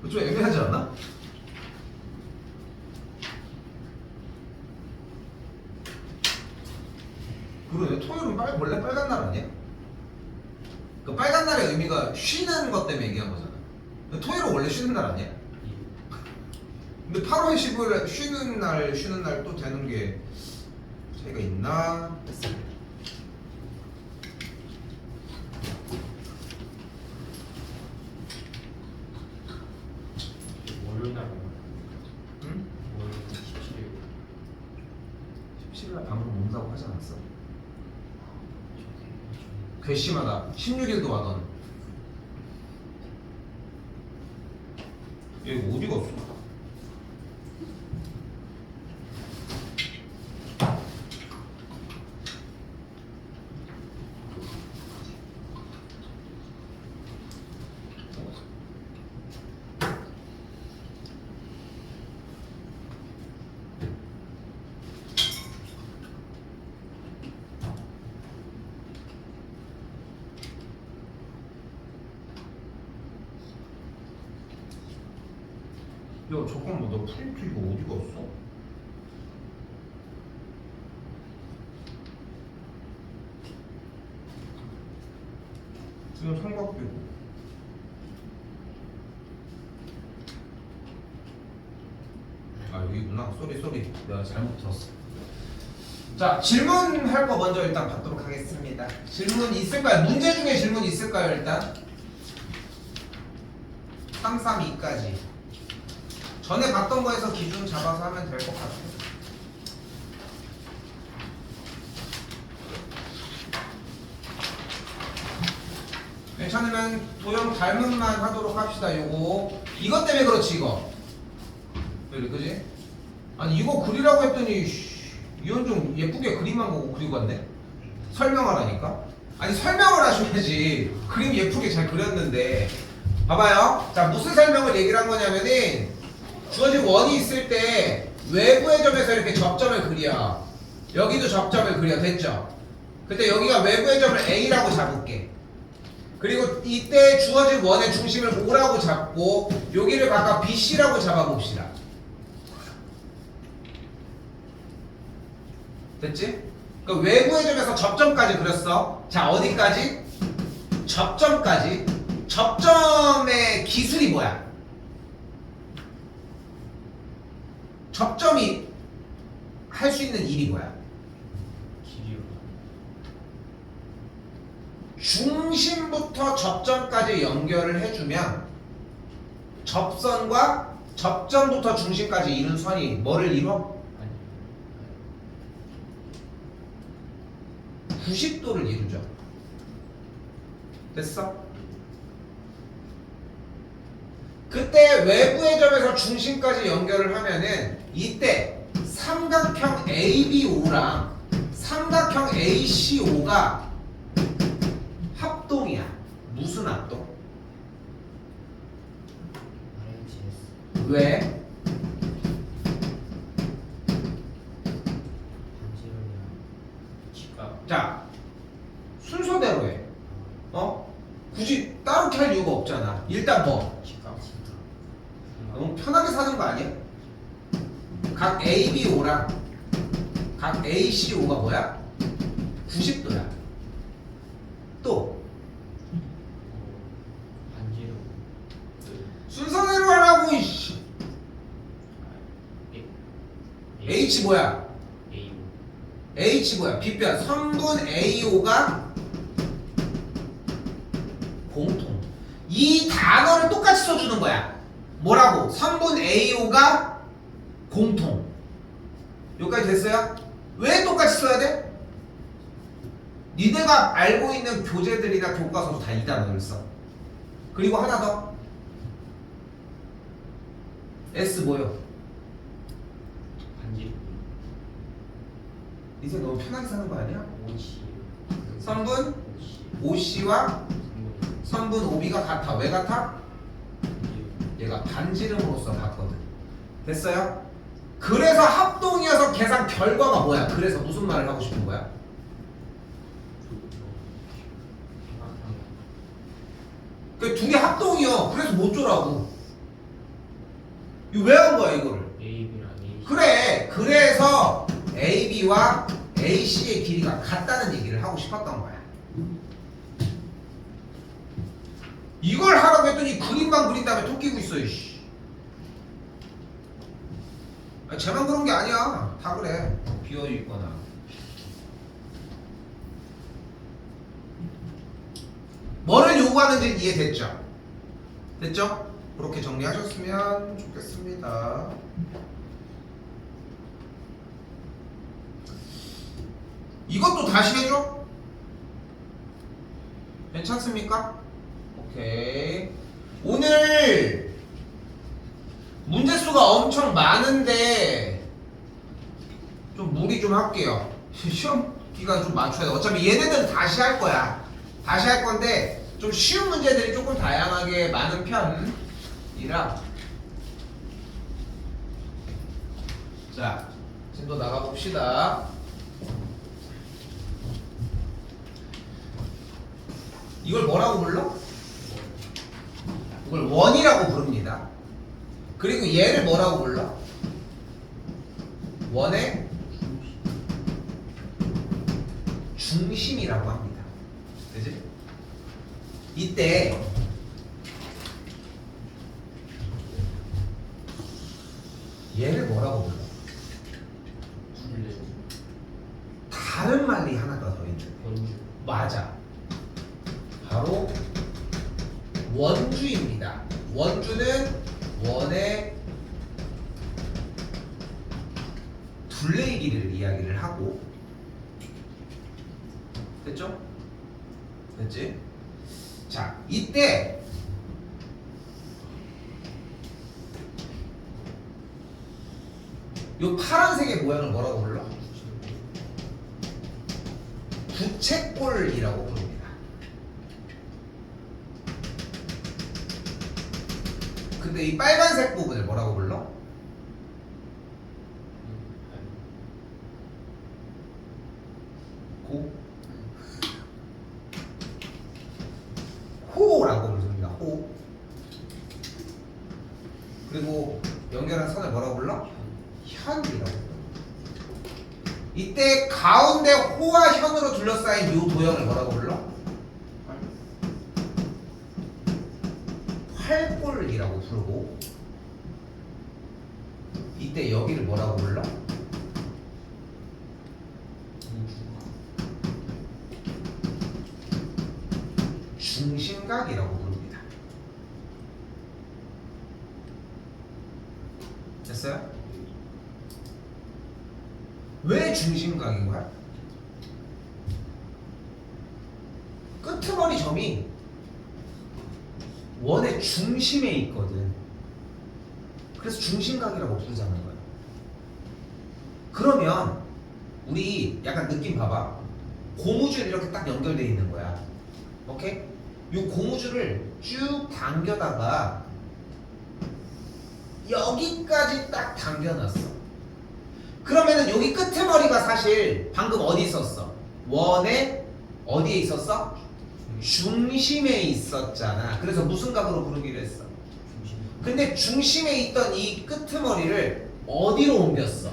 좀 애매하지 않나? 그러네. 토요일은 원래 빨간 날 아니야? 그 빨간 날의 의미가 쉬는 것 때문에 얘기한 거잖아. 토요일은 원래 쉬는 날 아니야? 근데 8월 15일에 쉬는 날 또 되는 게 차이가 있나? 월요일 날 응? 월요일 17일 17일날 방송 온다고 하지 않았어? 괘씸하다. 16일도 와던. 얘 어디 갔어? 야 잠깐만, 나 프린트 이거 어디 갔어? 이건 삼각대고. 아 여기구나. 쏘리 내가 잘못 들었어. 자, 질문할 거 먼저 일단 받도록 하겠습니다. 질문 있을까요? 문제 중에 질문 있을까요? 일단 3, 3, 2까지 전에 봤던 거에서 기준 잡아서 하면 될 것 같아요. 괜찮으면 도형 닮음만 하도록 합시다. 요거 이것 때문에 그렇지 이거. 그래, 그지? 아니 이거 그리라고 했더니 이건 좀 예쁘게 그림만 보고 그리고 갔네. 설명하라니까. 아니 설명을 하셔야지. 그림 예쁘게 잘 그렸는데. 봐봐요. 자, 무슨 설명을 얘기를 한 거냐면은 주어진 원이 있을 때 외부의 점에서 이렇게 접점을 그려. 여기도 접점을 그려. 됐죠? 그때 여기가 외부의 점을 A라고 잡을게. 그리고 이때 주어진 원의 중심을 O라고 잡고 여기를 각각 BC라고 잡아봅시다. 됐지? 그 외부의 점에서 접점까지 그렸어. 자, 어디까지? 접점까지. 접점의 기술이 뭐야? 접점이 할 수 있는 일이 뭐야? 길이요. 중심부터 접점까지 연결을 해주면 접선과 접점부터 중심까지 이룬 선이 뭐를 이뤄? 아니 90도를 이루죠. 됐어? 그때 외부의 점에서 중심까지 연결을 하면은 이때 삼각형 ABO랑 삼각형 ACO가 합동이야. 무슨 합동? RHS 왜? 반지름이랑 직각 자, 순서대로 해. 굳이 따로 할 이유가 없잖아. 일단 뭐? 직각 너무 편하게 사는 거 아니야? 각 ABO랑 각 ACO가 뭐야? 90도야. 또 반지름 순서대로 하라고. 이씨. H 뭐야? A H 뭐야? 빗변. 선분 AO가 공통. 이 단어를 똑같이 써주는 거야. 뭐라고? 선분 AO가 공통. 여기까지 됐어요? 왜 똑같이 써야 돼? 니네가 알고 있는 교재들이나 교과서도 다 이 단어를 써. 그리고 하나 더. S 뭐요? 반지름 이제 너무 편하게 사는 거 아니야? OC 선분 OC OC와 성분 선분 OB가 같아. 왜 같아? 반지름 얘가 반지름으로서 같거든. 됐어요? 그래서 합동이어서 계산 결과가 뭐야? 그래서 무슨 말을 하고 싶은 거야? 그 두 개 합동이요. 그래서 못 줘라고. 이거 왜 한 거야 이거를? AB랑 AC. 그래. 그래서 AB와 AC의 길이가 같다는 얘기를 하고 싶었던 거야. 이걸 하라고 했더니 그림만 그린 다음에 토끼고 있어. 이씨. 아니, 쟤만 그런 게 아니야. 다 그래. 비어있거나. 뭐를 요구하는지 이해됐죠? 됐죠? 그렇게 정리하셨으면 좋겠습니다. 이것도 다시 해줘? 괜찮습니까? 오케이. 오늘 문제수가 엄청 많은데 좀 무리 좀 할게요. 시험 기간 좀 맞춰야 돼. 어차피 얘네들은 다시 할 거야. 다시 할 건데 좀 쉬운 문제들이 조금 다양하게 많은 편이라. 자, 진도 나가봅시다. 이걸 뭐라고 불러? 이걸 원이라고 부릅니다. 그리고 얘를 뭐라고 불러? 원의 중심이라고 합니다. 그지? 이때 얘를 뭐라고 불러? 둘레. 다른 말이 하나가 더 있는. 원주. 맞아. 바로 원주입니다. 원주는 원의 둘레의 길이를 이야기를 하고. 됐죠? 됐지? 자, 이때 요 파란색의 모양을 뭐라고 불러? 부채꼴이라고 부릅니다. 근데 이 빨간색 부분을 뭐라고 불러? 고? 호라고 부릅니다. 호. 그리고 연결한 선을 뭐라고 불러? 현이라고 불러. 이때 가운데 호와 현으로 둘러싸인 이 도형을 뭐라고 불러? 활골이라고 부르고. 이때 여기를 뭐라고 불러? 중심각이라고 부릅니다. 됐어요? 왜 중심각인 거야? 끄트머리 점이 원의 중심에 있거든. 그래서 중심각이라고 부르자는 거야. 그러면 우리 약간 느낌 봐봐. 고무줄 이렇게 딱 연결되어 있는 거야. 오케이? 이 고무줄을 쭉 당겨다가 여기까지 딱 당겨놨어. 그러면은 여기 끄트머리가 사실 방금 어디 있었어? 원의 어디에 있었어? 중심에 있었잖아. 그래서 무슨 각으로 부르기로 했어? 근데 중심에 있던 이 끄트머리를 어디로 옮겼어?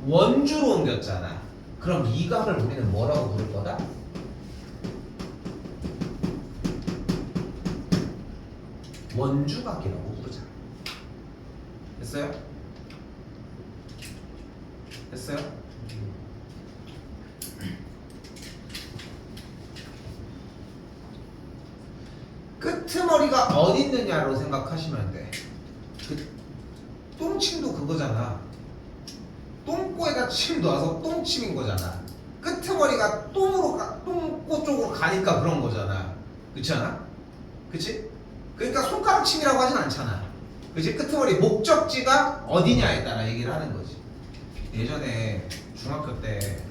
원주로 옮겼잖아. 그럼 이 각을 우리는 뭐라고 부를 거다? 원주각이라고 부르자. 됐어요? 됐어요? 끄트머리가 어디 있느냐로 생각하시면 돼. 그 똥침도 그거잖아. 똥꼬에다 침 놔서 똥침인 거잖아. 끄트머리가 똥꼬 쪽으로 가니까 그런 거잖아. 그렇지 않아? 그치? 그러니까 손가락 침이라고 하진 않잖아. 그치? 끄트머리 목적지가 어디냐에 따라 얘기를 하는 거지. 예전에 중학교 때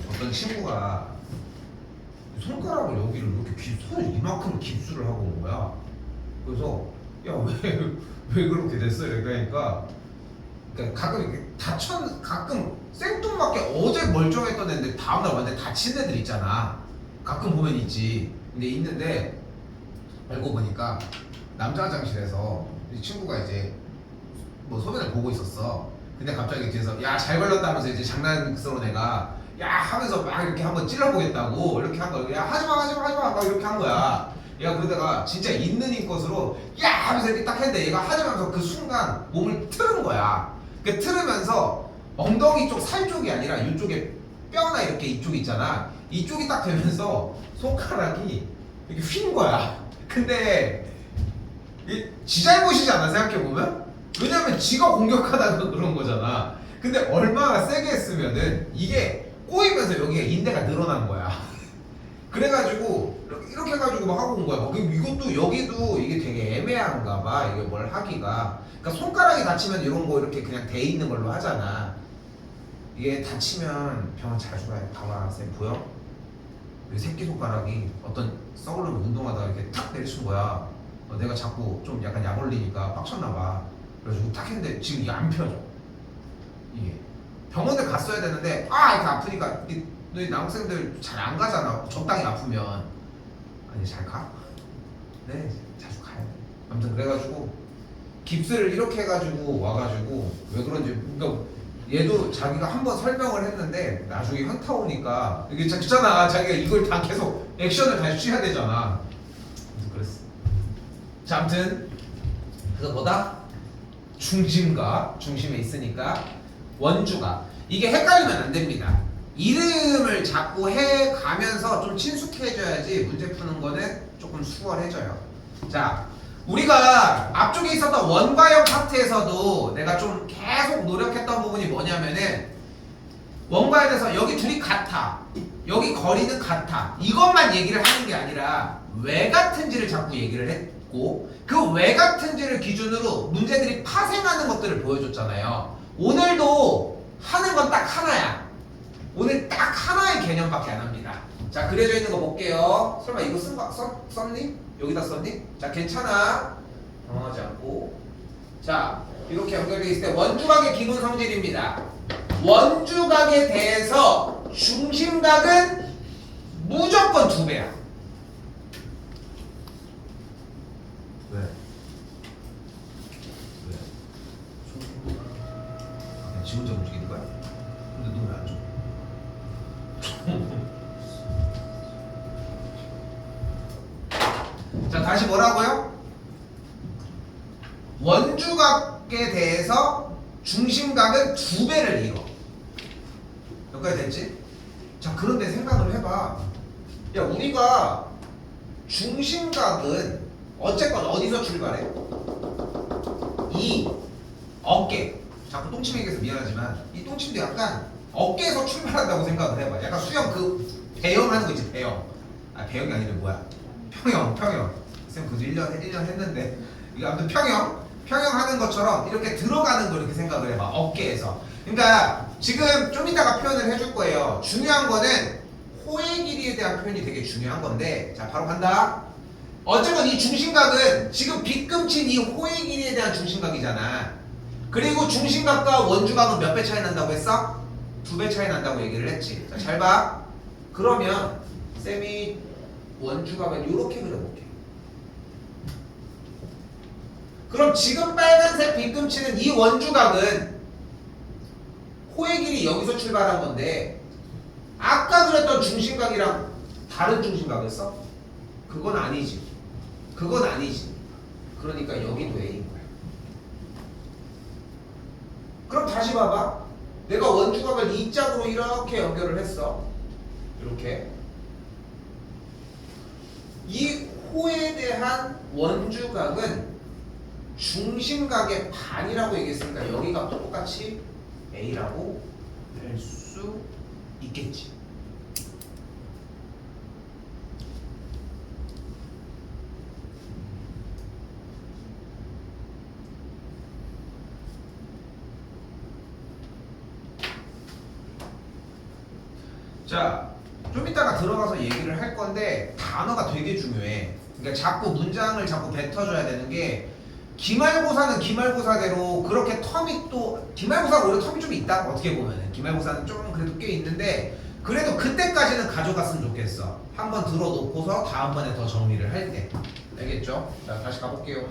어떤 친구가 손가락을 여기를 이렇게 손을 이만큼 깁스를 하고 온 거야. 그래서 야 왜 그렇게 됐어? 그러니까 가끔 이렇게 가끔 생뚱맞게 어제 멀쩡했던 애인데 다음날 완전 다친 애들 있잖아. 가끔 보면 있지. 근데 있는데 알고 보니까 남자 화장실에서 이 친구가 이제 뭐 소변을 보고 있었어. 근데 갑자기 뒤에서 야 잘 걸렸다면서 이제 장난스러운 애가 야 하면서 막 이렇게 한번 찔러보겠다고 이렇게 한 거야. 야 하지마 하지마 하지마 막 이렇게 한 거야. 얘가 그러다가 진짜 있는 힘껏으로 야 하면서 이렇게 딱 했는데 얘가 하지마면서 그 순간 몸을 틀은 거야. 그 틀으면서 엉덩이 쪽 살 쪽이 아니라 이쪽에 뼈나 이렇게 이쪽 있잖아. 이쪽이 딱 되면서 손가락이 이렇게 휜 거야. 근데 지 잘못이지 않아 생각해보면? 왜냐면 지가 공격하다가 그런 거잖아. 근데 얼마나 세게 했으면은 이게 꼬이면서 여기가 인대가 늘어난 거야. 그래가지고 이렇게 해가지고 막 하고 온 거야. 그리고 이것도 여기도 이게 되게 애매한가 봐. 이게 뭘 하기가. 그러니까 손가락이 다치면 이런 거 이렇게 그냥 돼 있는 걸로 하잖아. 이게 다치면 병원 자주 가야 돼. 봐봐, 쌤 보여? 이 새끼손가락이 어떤 썩으려면 운동하다가 이렇게 탁 내리친 거야. 내가 자꾸 좀 약간 약 올리니까 빡쳤나 봐. 그래가지고 탁 했는데 지금 이게 안 펴져. 이게 병원에 갔어야 되는데 이렇게 아프니까 너희 남학생들 잘 안 가잖아. 적당히 아프면. 아니 잘 가? 네 자주 가야 돼. 아무튼 그래가지고 깁스를 이렇게 해가지고 와가지고 왜 그런지 그러니까 얘도 자기가 한번 설명을 했는데 나중에 현타 오니까 이게 그렇잖아. 자기가 이걸 다 계속 액션을 다시 취해야 되잖아. 그래서 그랬어. 자 아무튼 그래서 뭐다? 중심과 중심에 있으니까 원주가 이게 헷갈리면 안 됩니다. 이름을 자꾸 해 가면서 좀 친숙해져야지 문제 푸는 거는 조금 수월해져요. 자, 우리가 앞쪽에 있었던 원과형 파트에서도 내가 좀 계속 노력했던 부분이 뭐냐면은 원과에 대해서 여기 둘이 같아. 여기 거리는 같아. 이것만 얘기를 하는 게 아니라 왜 같은지를 자꾸 얘기를 했고 그 왜 같은지를 기준으로 문제들이 파생하는 것들을 보여줬잖아요. 오늘도 하는 건 딱 하나야. 오늘 딱 하나의 개념밖에 안 합니다. 자, 그려져 있는 거 볼게요. 설마 이거 썼니? 여기다 썼니? 자, 괜찮아. 당황하지 않고. 자, 이렇게 연결되어 있을 때 원주각의 기본 성질입니다. 원주각에 대해서 중심각은 무조건 2배야. 왜? 그냥 지 혼자 움직이는 거야? 근데 너 왜 안 줘? 자, 다시 뭐라고요? 원주각에 대해서 중심각은 2배를 이뤄. 여기까지 됐지? 자, 그런데 생각을 해봐. 야, 우리가 중심각은 어쨌건 어디서 출발해? 이 어깨. 자꾸 똥침 얘기해서 미안하지만 이 똥침도 약간 어깨에서 출발한다고 생각을 해봐. 약간 수영 그 배영 하는 거 있지, 배영. 배영이 아니라 뭐야? 평영. 쌤 그저 1년 했는데 이게 아무튼 평영 하는 것처럼 이렇게 들어가는 거 이렇게 생각을 해봐. 어깨에서. 그러니까 지금 좀 이따가 표현을 해줄 거예요. 중요한 거는 호의 길이에 대한 표현이 되게 중요한 건데 자, 바로 간다. 어쨌건 이 중심각은 지금 빗금친 이 호의 길이에 대한 중심각이잖아. 그리고 중심각과 원주각은 몇 배 차이 난다고 했어? 2배 차이 난다고 얘기를 했지. 자, 잘 봐. 그러면 쌤이 원주각을 이렇게 그려볼게. 그럼 지금 빨간색 빗금치는 이 원주각은 호의 길이 여기서 출발한 건데 아까 그렸던 중심각이랑 다른 중심각이었어? 그건 아니지. 그러니까 여기도 A인 거야. 그럼 다시 봐봐. 내가 원주각을 이 짝으로 이렇게 연결을 했어. 이렇게. 이 호에 대한 원주각은 중심각의 반이라고 얘기했으니까 여기가 똑같이 A라고 할 수 있겠지. 자, 좀 이따가 들어가서 얘기를 할 건데 단어가 되게 중요해. 그러니까 자꾸 문장을 자꾸 뱉어줘야 되는 게 기말고사는 기말고사대로 그렇게 텀이 또 기말고사가 오히려 텀이 좀 있다. 어떻게 보면은 기말고사는 좀 그래도 꽤 있는데 그래도 그때까지는 가져갔으면 좋겠어. 한번 들어놓고서 다음번에 더 정리를 할 때. 알겠죠? 자, 다시 가볼게요.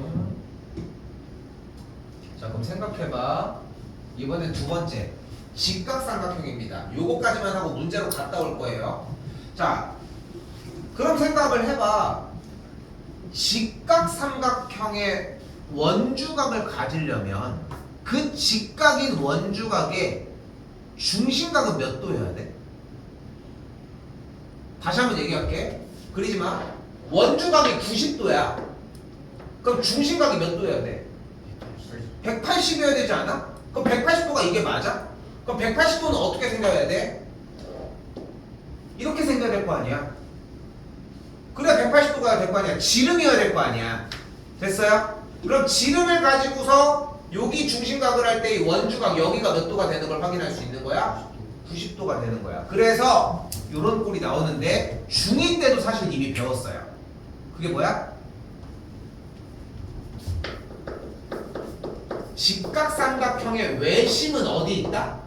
자, 그럼 생각해봐. 이번엔 두 번째. 직각삼각형입니다. 요거까지만 하고 문제로 갔다 올 거예요. 자, 그럼 생각을 해봐. 직각삼각형의 원주각을 가지려면 그 직각인 원주각의 중심각은 몇 도여야 돼? 다시 한번 얘기할게. 그러지 마. 원주각이 90도야. 그럼 중심각이 몇 도여야 돼? 180이어야 되지 않아? 그럼 180도가 이게 맞아? 그럼 180도는 어떻게 생겨야 돼? 이렇게 생겨야 될 거 아니야? 그래야 180도가 될 거 아니야? 지름이어야 될 거 아니야? 됐어요? 그럼 지름을 가지고서 여기 중심각을 할 때 이 원주각 여기가 몇 도가 되는 걸 확인할 수 있는 거야? 90도가 되는 거야. 그래서 이런 꼴이 나오는데 중2 때도 사실 이미 배웠어요. 그게 뭐야? 직각삼각형의 외심은 어디 있다?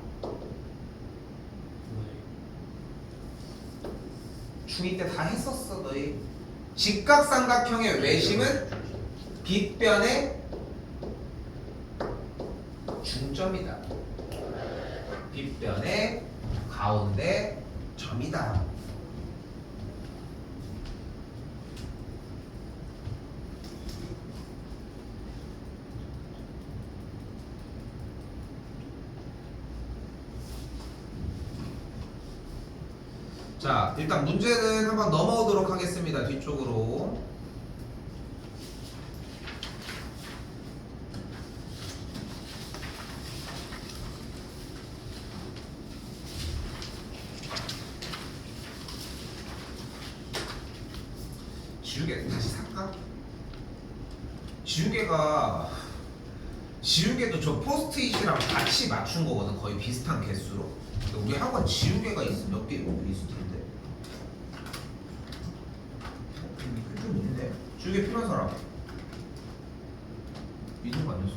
중2 때 다 했었어 너희. 직각삼각형의 외심은 빗변의 중점이다. 빗변의 가운데 점이다. 자, 일단 문제는 한번 넘어오도록 하겠습니다. 뒤쪽으로. 지우개 다시 살까? 지우개도 저 포스트잇이랑 같이 맞춘 거거든. 거의 비슷한 개수로. 근데 우리 학원 지우개가 몇 개 있을 텐데. 좀 있는데. 지우개 필요한 사람 있는 거 아니었어?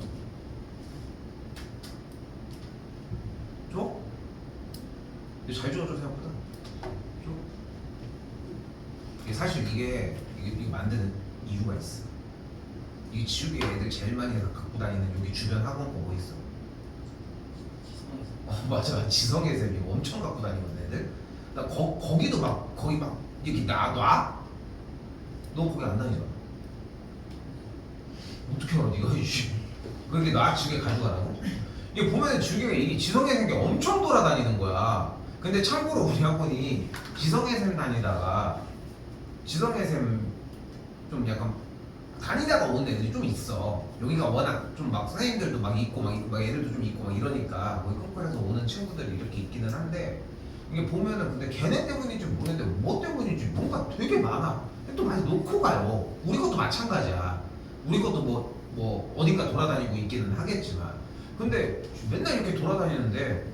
줘? 근데 잘 줘줘 생각보다. 줘? 사실 이게 만드는 이유가 있어. 이 지우개 애들 제일 많이 갖고 다니는 여기 주변 학원 보고 있어. 맞아. 지성의 쌤이 엄청 갖고 다니는 애들. 나 거기도 막 거기 막 이렇게 놔? 너 거기 안 다니잖아. 어떻게 알아 네가? 그렇게 놔 지우개 가져가라고? 이게 보면 지우개가 이게 지성의 쌤이 엄청 돌아다니는 거야. 근데 참고로 우리 학원이 지성의 쌤 다니다가 지성의 쌤 좀 약간 다니다가 오는 애들이 좀 있어. 여기가 워낙 좀 막 선생님들도 막 있고 막 애들도 좀 있고 막 이러니까 거기 컴플에서 오는 친구들이 이렇게 있기는 한데 이게 보면은 근데 걔네 때문인지 모르겠는데 뭐 때문인지 뭔가 되게 많아. 근데 또 많이 놓고 가요. 우리 것도 마찬가지야. 우리 것도 뭐 어딘가 돌아다니고 있기는 하겠지만 근데 맨날 이렇게 돌아다니는데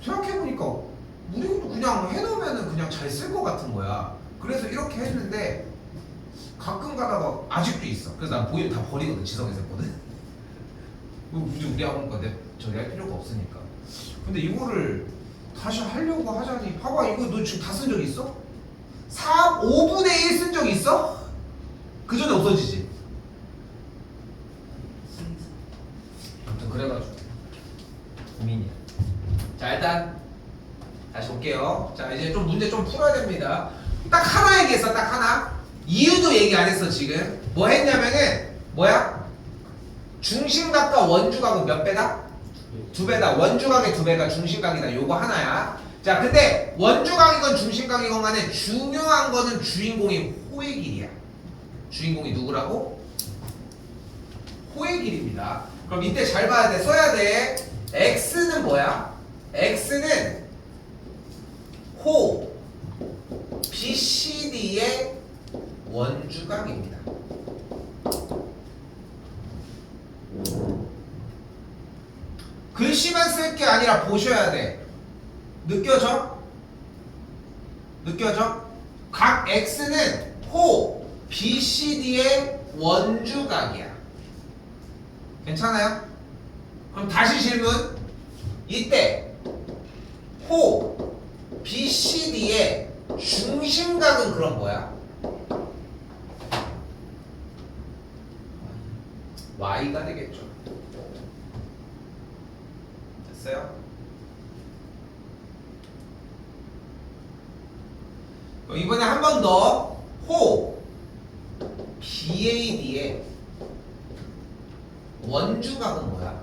생각해보니까 우리 것도 그냥 해놓으면은 그냥 잘 쓸 것 같은 거야. 그래서 이렇게 했는데 가끔 가다가 아직도 있어. 그래서 난 보이면 다 버리거든. 지성에서 했거든. 우리 학원 건데 저기 할 필요가 없으니까. 근데 이거를 다시 하려고 하자니 봐봐 이거 너 지금 다 쓴 적 있어? 5분의 1 쓴 적 있어? 그 전에 없어지지. 아무튼 그래가지고 고민이야. 자 일단 다시 볼게요. 자 이제 좀 문제 좀 풀어야 됩니다. 딱 하나 얘기했어. 딱 하나. 이유도 얘기 안 했어 지금. 뭐 했냐면은 뭐야? 중심각과 원주각은 몇 배다? 2배다. 원주각의 2배가 중심각이다. 요거 하나야. 자 근데 원주각이건 중심각이건 간에 중요한 거는 주인공이 호의 길이야. 주인공이 누구라고? 호의 길입니다. 그럼 이때 잘 봐야 돼. 써야 돼. x는 뭐야? x는 호 BCD의 원주각입니다. 글씨만 쓸 게 아니라 보셔야 돼. 느껴져? 각 X는 호 BCD의 원주각이야. 괜찮아요? 그럼 다시 질문. 이때 호 BCD의 중심각은 그럼 뭐야? y가 되겠죠. 됐어요? 이번에 한 번 더 호 BAD의 원주각은 뭐야?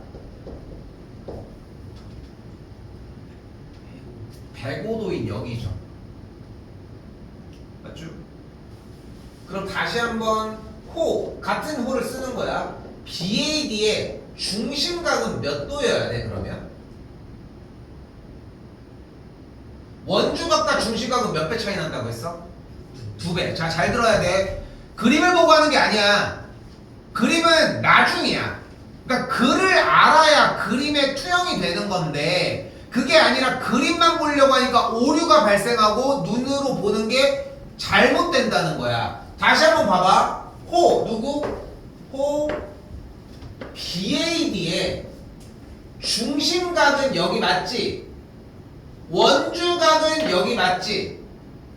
105도인 여기죠. 맞죠? 그럼 다시 한번 호 같은 호를 쓰는 거야. BAD의 중심각은 몇 도여야 돼 그러면? 원주각과 중심각은 몇 배 차이 난다고 했어? 2배. 자, 잘 들어야 돼. 그림을 보고 하는 게 아니야. 그림은 나중이야. 그러니까 글을 알아야 그림의 투영이 되는 건데 그게 아니라 그림만 보려고 하니까 오류가 발생하고 눈으로 보는 게 잘못된다는 거야. 다시 한번 봐봐. 호 누구? 호 BAD의 중심각은 여기 맞지? 원주각은 여기 맞지?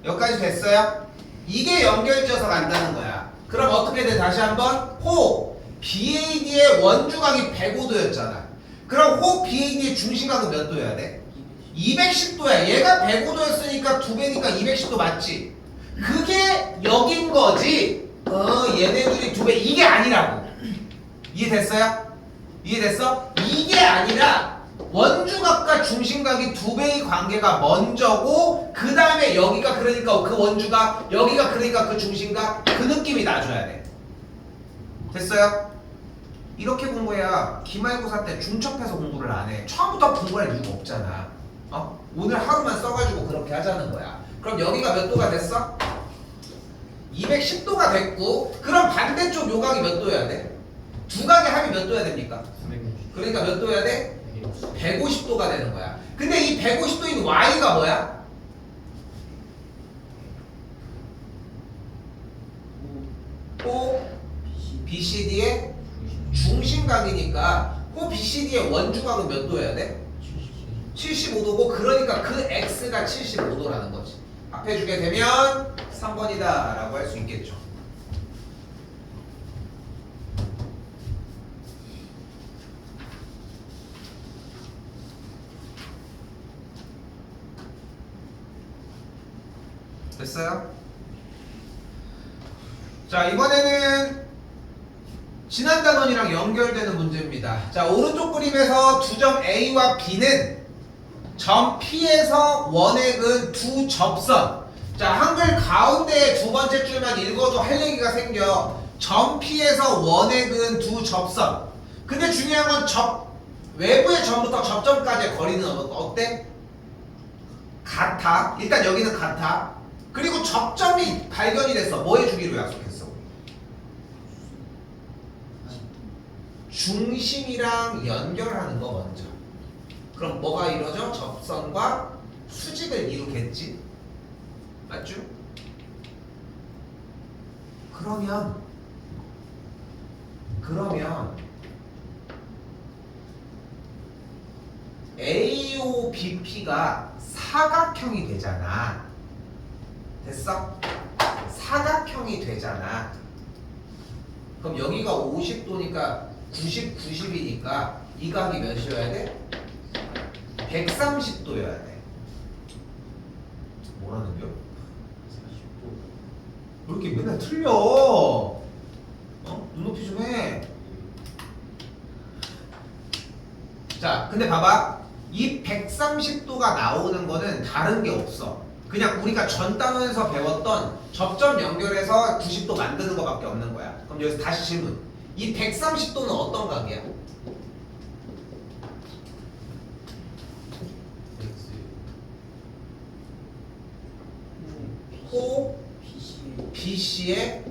여기까지 됐어요? 이게 연결지어서 간다는 거야. 그럼 어떻게 돼? 다시 한번 호 BAD의 원주각이 105도였잖아. 그럼 호 BAD의 중심각은 몇 도여야 돼? 210도야. 얘가 105도였으니까 2배니까 210도 맞지? 그게 여긴 거지. 얘네들이 2배 이게 아니라고. 이해됐어요? 이해됐어? 이게 아니라 원주각과 중심각이 2배의 관계가 먼저고 그 다음에 여기가 그러니까 그 원주각 여기가 그러니까 그 중심각 그 느낌이 나줘야 돼. 됐어요? 이렇게 공부해야 기말고사 때 중첩해서 공부를 안 해. 처음부터 공부할 이유가 없잖아. 오늘 하루만 써가지고 그렇게 하자는 거야. 그럼 여기가 몇 도가 됐어? 210도가 됐고 그럼 반대쪽 요각이 몇 도여야 돼? 두 각의 합이 몇 도야 됩니까? 360. 그러니까 몇 도야 돼? 150도가 되는 거야. 근데 이 150도인 y가 뭐야? 호 BCD의 중심각이니까 호 BCD의 원주각은 몇 도여야 돼? 75도고 그러니까 그 x가 75도라는 거지. 합해주게 되면 3번이다 라고 할 수 있겠죠. 됐어요? 자, 이번에는 지난 단원이랑 연결되는 문제입니다. 자, 오른쪽 그림에서 두 점 A와 B는 점 P에서 원액은 두 접선. 자, 한글 가운데 두 번째 줄만 읽어도 할 얘기가 생겨. 점 P에서 원액은 두 접선. 근데 중요한 건 외부의 점부터 접점까지의 거리는 어때? 같아. 일단 여기는 같아. 그리고 접점이 발견이 됐어. 뭐 해주기로 약속했어? 중심이랑 연결하는 거 먼저. 그럼 뭐가 이루어져? 접선과 수직을 이루겠지? 맞죠? 그러면 AOBP가 사각형이 되잖아. 됐어? 사각형이 되잖아. 그럼 여기가 50도니까 90, 90이니까 이 각이 몇이어야 돼? 130도여야 돼. 뭐라는 겨? 40도. 왜 이렇게 맨날 틀려? 눈높이 좀 해. 자, 근데 봐봐. 이 130도가 나오는 거는 다른 게 없어. 그냥 우리가 전 단원에서 배웠던 접점 연결해서 90도 만드는 거밖에 없는 거야. 그럼 여기서 다시 질문. 이 130도는 어떤 각이야? 호 BC의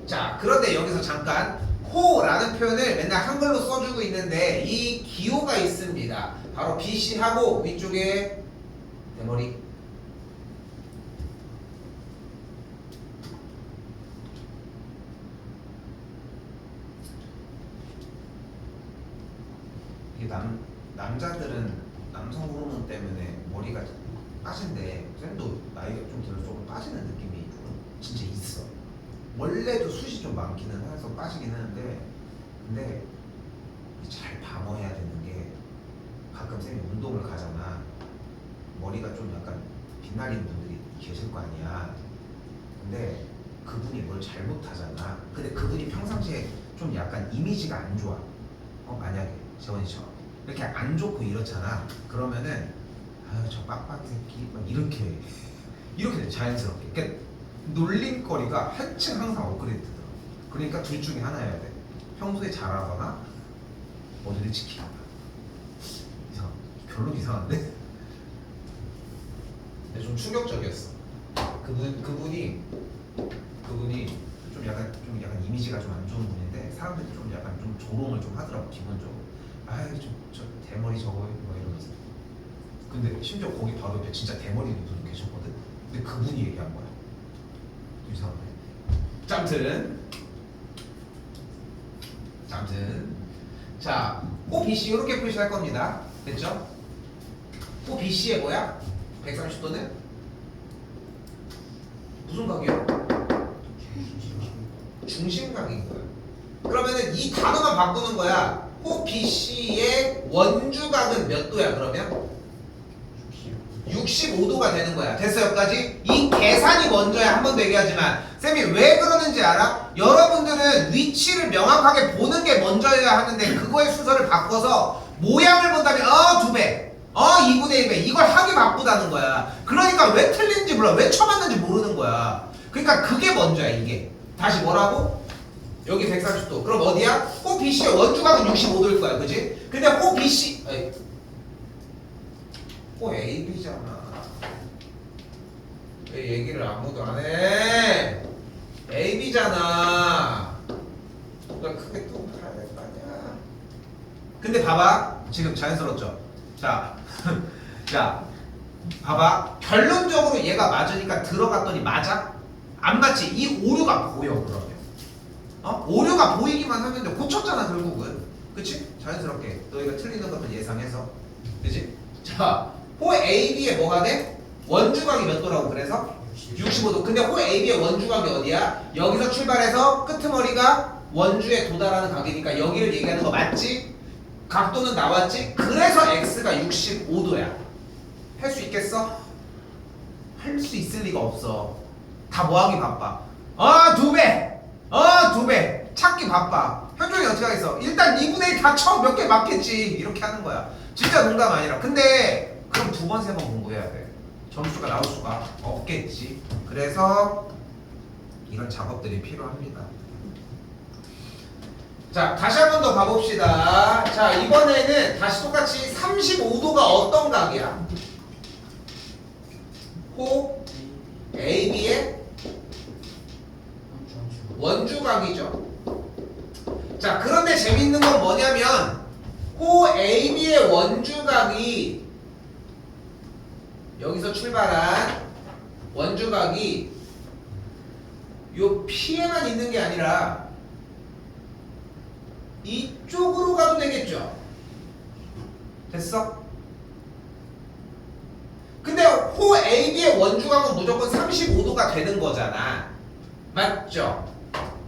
자, 그런데 여기서 잠깐 호라는 표현을 맨날 한글로 써주고 있는데 이 기호가 있습니다. 바로 BC하고 위쪽에 대머리 이게 남자들은 남성 호르몬 때문에 머리가 빠진대. 쌤도 나이가 좀 들어서 조금 빠지는 느낌이 진짜 있어. 원래도 숱이 좀 많기는 해서 빠지긴 하는데 근데 빛나리는 분들이 계실 거 아니야. 근데 그분이 뭘 잘못하잖아. 근데 그분이 평상시에 좀 약간 이미지가 안 좋아. 만약에 재원이처럼 이렇게 안 좋고 이렇잖아. 그러면은 아유 저 빡빡이 새끼 막 이렇게 돼, 자연스럽게. 그러니까 놀림거리가 한층 항상 업그레이드더라. 그러니까 둘 중에 하나여야 돼. 평소에 잘하거나 어디를 지키거나. 별로 이상한데? 근데 좀 충격적이었어. 그분이 좀 약간 이미지가 좀 안 좋은 분인데 사람들이 좀 약간 좀 조롱을 좀 하더라고 기본적으로. 아이 저 대머리 저거 뭐 이러면서. 근데 심지어 거기 바로 옆에 진짜 대머리 분도 계셨거든. 근데 그분이 얘기한 거야. 이상하네. 짬튼 자, 호 BC 이렇게 표시할 겁니다. 됐죠? 호 BC의 뭐야? 130도는 무슨 각이야? 중심각인 거야. 그러면은 이 단어만 바꾸는 거야. 호 BC의 원주각은 몇 도야 그러면? 65도가 되는 거야. 됐어 여기까지? 이 계산이 먼저야. 한 번 더 얘기하지만 쌤이 왜 그러는지 알아? 여러분들은 위치를 명확하게 보는 게 먼저여야 하는데 그거의 순서를 바꿔서 모양을 본다면 2배 2분의 1배 이걸 하기 바쁘다는 거야. 그러니까 왜 틀린지 몰라. 왜 쳐맞는지 모르는 거야. 그러니까 그게 먼저야. 이게 다시 뭐라고? 여기 130도. 그럼 어디야? 호 BC의 원주각은 65도일 거야. 그지? 근데 호 BC 호 AB잖아. 왜 얘기를 아무도 안 해? AB잖아. 나 크게 또 봐야 될 거 아니야. 근데 봐봐. 지금 자연스럽죠? 자, 자, 봐봐. 결론적으로 얘가 맞으니까 들어갔더니 맞아? 안 맞지? 이 오류가 보여 그러면. 오류가 보이기만 하면 돼. 고쳤잖아 결국은. 그치? 자연스럽게 너희가 틀리는 것을 예상해서. 그치? 자, 호 AB의 뭐가 돼? 원주각이 몇 도라고 그래서? 65도. 근데 호 AB의 원주각이 어디야? 여기서 출발해서 끄트머리가 원주에 도달하는 각이니까 여기를 얘기하는 거 맞지? 각도는 나왔지? 그래서 X가 65도야. 할 수 있겠어? 할 수 있을 리가 없어. 다 뭐하기 바빠. 2배! 2배! 찾기 바빠. 현종이 어떻게 하겠어? 일단 2분의 1 다 쳐! 몇 개 맞겠지. 이렇게 하는 거야. 진짜 농담 아니라. 근데 그럼 2번, 3번 공부해야 돼. 점수가 나올 수가 없겠지. 그래서 이런 작업들이 필요합니다. 자, 다시 한 번 더 가봅시다. 자, 이번에는 다시 똑같이 35도가 어떤 각이야? 호 AB의 원주각이죠. 자, 그런데 재밌는 건 뭐냐면 호 AB의 원주각이 여기서 출발한 원주각이 요 P에만 있는 게 아니라 이쪽으로 가도 되겠죠? 됐어? 근데 호 AB의 원주각은 무조건 35도가 되는 거잖아. 맞죠?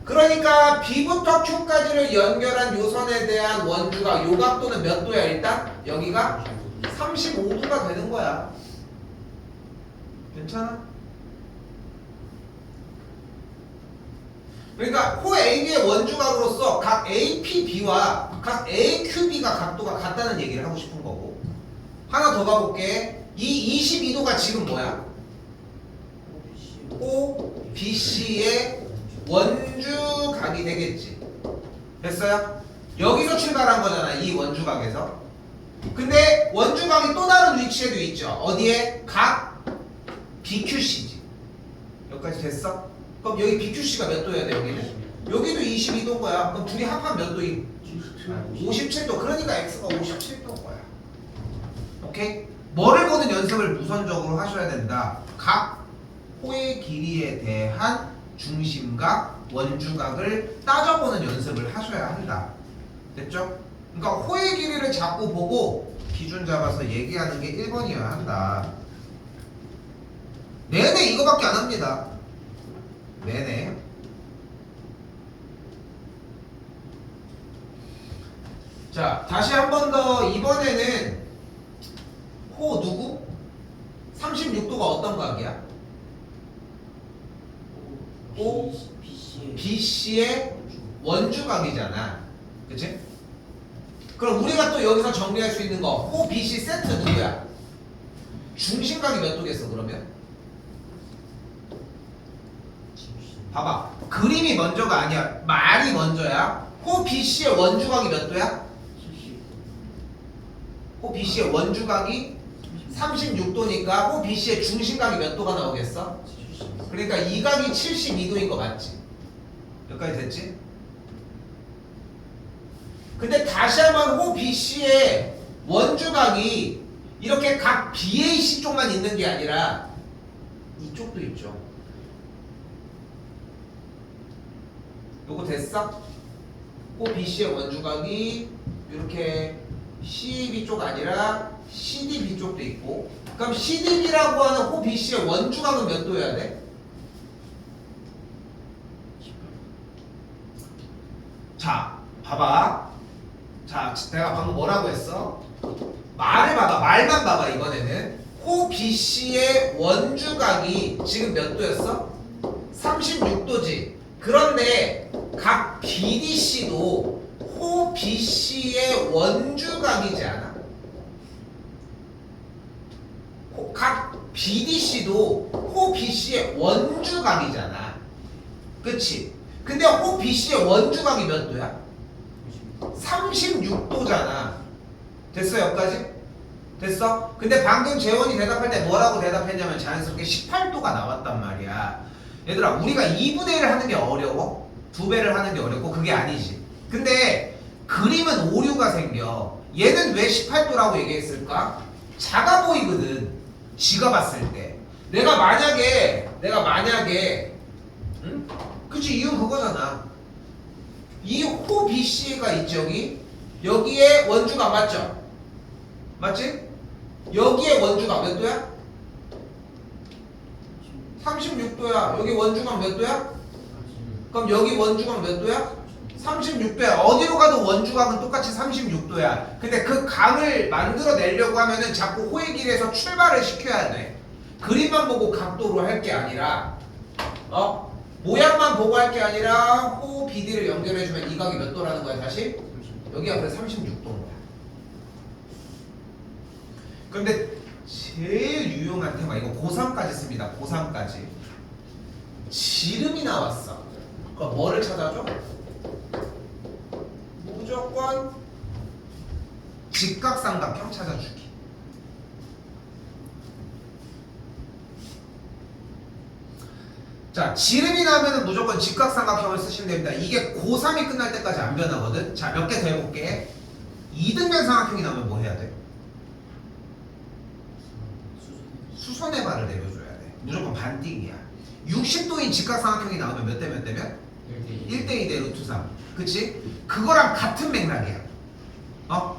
그러니까 B부터 Q까지를 연결한 요 선에 대한 원주각 요 각도는 몇 도야 일단? 여기가 35도가 되는 거야. 괜찮아? 그러니까 호 AB의 원주각으로서 각 APB와 각 AQB가 각도가 같다는 얘기를 하고 싶은 거고. 하나 더 가볼게. 이 22도가 지금 뭐야? 호 BC의 원주각이 되겠지. 됐어요? 여기서 출발한 거잖아. 이 원주각에서. 근데 원주각이 또 다른 위치에도 있죠. 어디에? 각 BQC지. 여기까지 됐어? 그럼 여기 BQC가 몇 도여야 돼 여기는? 여기도 22도인 거야. 그럼 둘이 합하면 몇 도임? 57도. 그러니까 X가 57도인 거야. 오케이? 뭐를 보는 연습을 우선적으로 하셔야 된다. 각 호의 길이에 대한 중심각, 원주각을 따져보는 연습을 하셔야 한다. 됐죠? 그러니까 호의 길이를 자꾸 보고 기준 잡아서 얘기하는 게 1번이어야 한다. 내내 이거밖에 안 합니다. 내내. 자, 다시 한 번 더. 이번에는 호 누구? 36도가 어떤 각이야? O BC의 원주각이잖아. 그치? 그럼 우리가 또 여기서 정리할 수 있는 거 O BC 세트 누구야? 중심각이 몇 도겠어 그러면? 봐봐. 그림이 먼저가 아니야. 말이 먼저야. O BC의 원주각이 몇 도야? O BC의 원주각이 36도니까 O BC의 중심각이 몇 도가 나오겠어? 그러니까 이 각이 72도인 거 맞지? 여기까지 됐지? 근데 다시 한번 O BC의 원주각이 이렇게 각 BAC 쪽만 있는 게 아니라 이쪽도 있죠. 요거 됐어? O BC의 원주각이 이렇게 CB 쪽 아니라 CDB 쪽도 있고, 그럼 CDB라고 하는 O BC의 원주각은 몇 도여야 돼? 자, 봐봐. 자, 내가 방금 뭐라고 했어? 말을 봐봐. 말만 봐봐. 이번에는 O BC의 원주각이 지금 몇 도였어? 36도지. 그런데 각 BDC도 O BC의 원주각이지 않아? 각 BDC도 O BC의 원주각이잖아. 그치? 근데 O BC의 원주각이 몇 도야? 36도잖아. 됐어 여기까지? 됐어? 근데 방금 재원이 대답할 때 뭐라고 대답했냐면 자연스럽게 18도가 나왔단 말이야. 얘들아 우리가 2분의 1을 하는 게 어려워? 2배를 하는 게 어렵고 그게 아니지. 근데 그림은 오류가 생겨. 얘는 왜 18도라고 얘기했을까? 작아 보이거든. 지가 봤을 때. 내가 만약에 응? 그치 이유는 그거잖아. 이 O BC가 있지 여기에 원주각 맞죠? 맞지? 여기에 원주각 몇 도야? 36도야. 여기 원주각 몇 도야? 그럼 여기 원주각 몇 도야? 36도야. 어디로 가도 원주각은 똑같이 36도야. 근데 그 각을 만들어내려고 하면은 자꾸 호의 길에서 출발을 시켜야 돼. 그림만 보고 각도로 할 게 아니라 모양만 보고 할 게 아니라 호 BD를 연결해주면 이 각이 몇 도라는 거야 다시? 여기가 그래서 36도인 거야. 근데 제일 유용한 테마 이거 고3까지 씁니다. 고3까지 지름이 나왔어. 그럼 뭐를 찾아줘? 무조건 직각삼각형 찾아주기. 자, 지름이 나오면 무조건 직각삼각형을 쓰시면 됩니다. 이게 고3이 끝날 때까지 안 변하거든. 자, 몇 개 더 해볼게. 이등변 삼각형이 나오면 뭐 해야 돼? 수선의 발을 내려줘야 돼. 무조건 반띵이야. 60도인 직각삼각형이 나오면 몇 대 몇 대면? 1대 2대 루트 3. 그치? 그거랑 같은 맥락이야.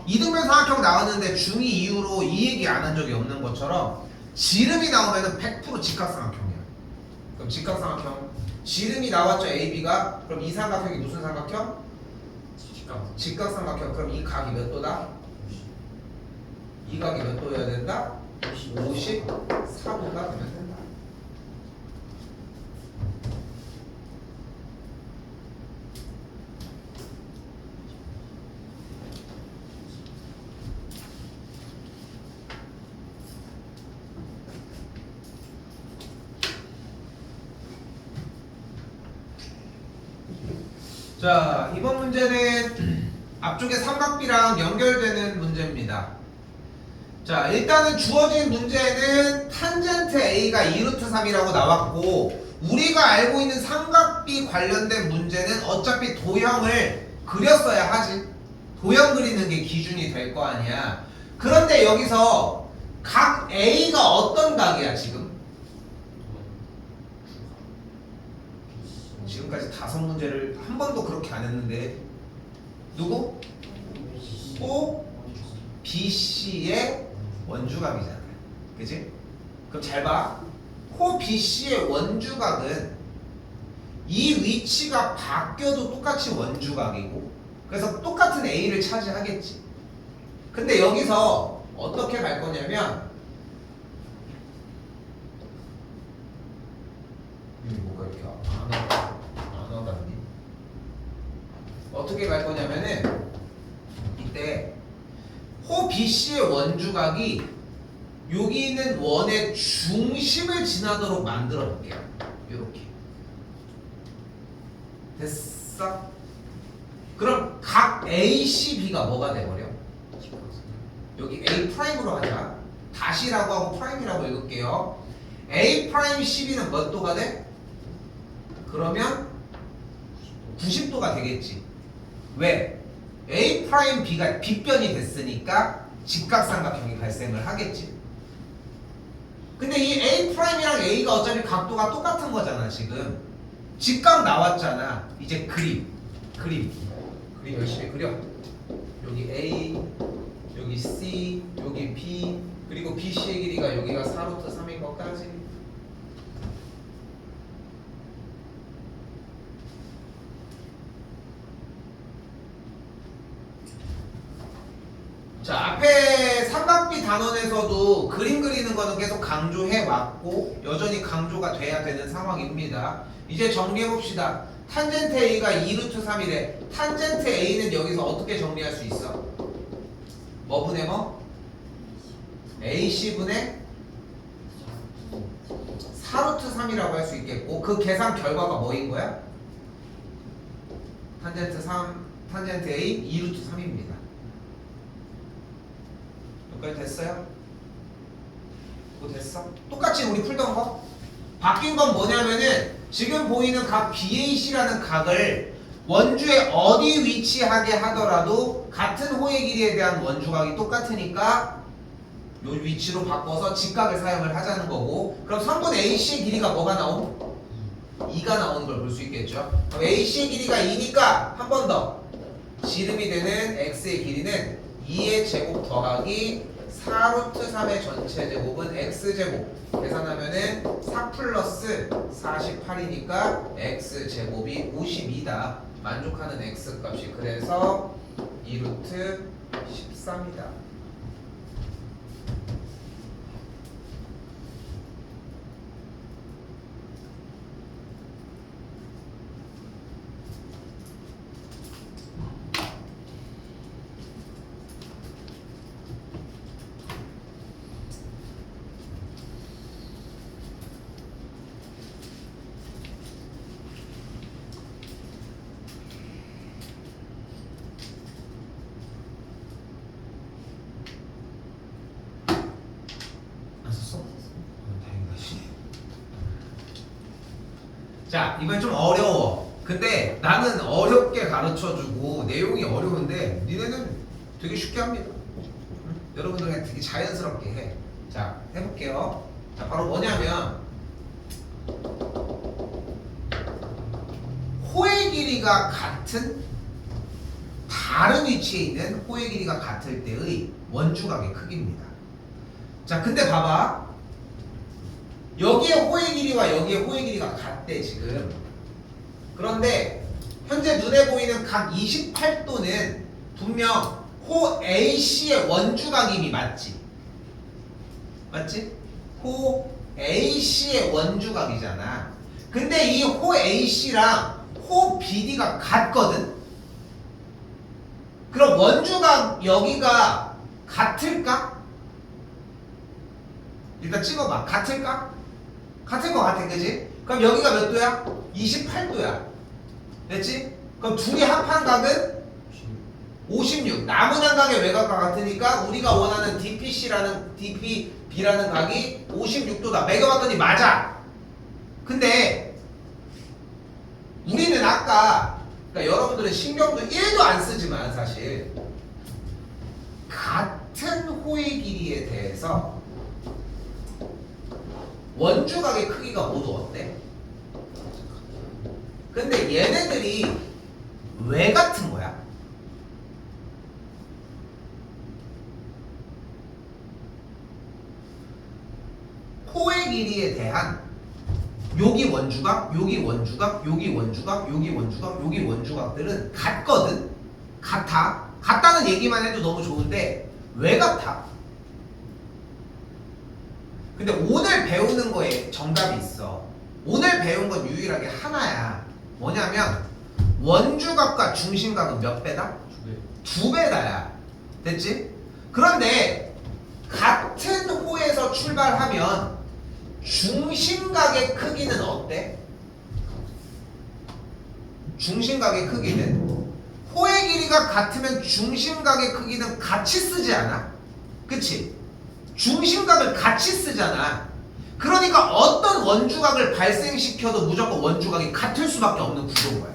이등변 삼각형 나왔는데 중2 이후로 이 얘기 안 한 적이 없는 것처럼 지름이 나오면 100% 직각삼각형이야. 그럼 직각삼각형 지름이 나왔죠 AB가. 그럼 이 삼각형이 무슨 삼각형? 직각삼각형. 그럼 이 각이 몇 도다? 이 각이 몇 도여야 된다? 54도가 되면 된다. 자, 이번 문제는 앞쪽에 삼각비랑 연결되는 문제입니다. 자, 일단은 주어진 문제는 탄젠트 A가 2루트 3이라고 나왔고, 우리가 알고 있는 삼각비 관련된 문제는 어차피 도형을 그렸어야 하지. 도형 그리는 게 기준이 될 거 아니야. 그런데 여기서 각 A가 어떤 각이야 지금? 지금까지 5문제를 한 번도 그렇게 안 했는데 누구? O, BC의 원주각이잖아. 그치? 그럼 잘 봐. O, BC의 원주각은 이 위치가 바뀌어도 똑같이 원주각이고, 그래서 똑같은 A를 차지하겠지. 근데 여기서 어떻게 갈 거냐면 이렇게 안 와닿니? 어떻게 갈 거냐면은 이때 호 BC의 원주각이 여기 있는 원의 중심을 지나도록 만들어 볼게요. 이렇게 됐어? 그럼 각 ACB가 뭐가 돼버려? 여기 A 프라임으로 하자. 다시라고 하고 프라임이라고 읽을게요. A 프라임 CB는 몇 도가 돼? 그러면 90도가 되겠지. 왜? A 프라임 B가 빗변이 됐으니까 직각삼각형이 발생을 하겠지. 근데 이 A 프라임이랑 A가 어차피 각도가 똑같은 거잖아 지금. 직각 나왔잖아. 이제 그림 열심히 그려. 여기 A, 여기 C, 여기 B, 그리고 BC의 길이가 여기가 4루트 3인 것까지. 자, 앞에 삼각비 단원에서도 그림 그리는 거는 계속 강조해 왔고 여전히 강조가 돼야 되는 상황입니다. 이제 정리해 봅시다. 탄젠트 A가 2루트 3이래. 탄젠트 A는 여기서 어떻게 정리할 수 있어? 뭐 분의 뭐? AC 분의 4루트 3이라고 할 수 있겠고 그 계산 결과가 뭐인 거야? 탄젠트 A 2루트 3입니다. 여기까지 됐어요? 그거 됐어? 똑같이 우리 풀던 거? 바뀐 건 뭐냐면은 지금 보이는 각 BAC라는 각을 원주에 어디 위치하게 하더라도 같은 호의 길이에 대한 원주각이 똑같으니까 요 위치로 바꿔서 직각을 사용을 하자는 거고 그럼 성분 AC의 길이가 뭐가 나옴? 2가 나오는 걸 볼 수 있겠죠. 그럼 AC의 길이가 2니까 한 번 더 지름이 되는 X의 길이는 2의 제곱 더하기 4루트 3의 전체 제곱은 X제곱 계산하면은 4 플러스 48이니까 X제곱이 52다. 만족하는 X값이 그래서 2루트 13이다. 자, 이번 좀 어려워. 근데 나는 어렵게 가르쳐주고 내용이 어려운데 니네는 되게 쉽게 합니다. 응? 여러분들 그냥 되게 자연스럽게 해. 자, 해볼게요. 자, 바로 뭐냐면 호의 길이가 같은 다른 위치에 있는 호의 길이가 같을 때의 원주각의 크기입니다. 자, 근데 봐봐. 여기에 호의 길이와 여기에 호의 길이가 같대 지금. 그런데 현재 눈에 보이는 각 28도는 분명 호 AC의 원주각임이 맞지? 맞지? 호 AC의 원주각이잖아. 근데 이 호 AC랑 호 BD가 같거든? 그럼 원주각 여기가 같을까? 일단 찍어봐. 같을까? 같을 것 같아, 그지? 그럼 여기가 몇 도야? 28도야. 됐지? 그럼 둘이 합한 각은 56. 남은 한 각의 외곽과 같으니까 우리가 원하는 DPB라는 각이 56도다. 매겨봤더니 맞아. 근데 우리는 아까 그러니까 여러분들은 신경도 1도 안 쓰지만 사실 같은 호의 길이에 대해서 원주각의 크기가 모두 어때? 근데 얘네들이 왜 같은 거야? 호의 길이에 대한 여기 원주각, 여기 원주각, 여기 원주각, 여기 원주각, 여기 원주각들은 같거든? 같아. 같다는 얘기만 해도 너무 좋은데 왜 같아? 근데 오늘 배우는 거에 정답이 있어. 오늘 배운 건 유일하게 하나야. 뭐냐면 원주각과 중심각은 몇 배다? 두 배다야. 됐지? 그런데 같은 호에서 출발하면 중심각의 크기는 어때? 중심각의 크기는 호의 길이가 같으면 중심각의 크기는 같이 쓰지 않아? 그치? 중심각을 같이 쓰잖아. 그러니까 어떤 원주각을 발생시켜도 무조건 원주각이 같을 수밖에 없는 구조인 거야.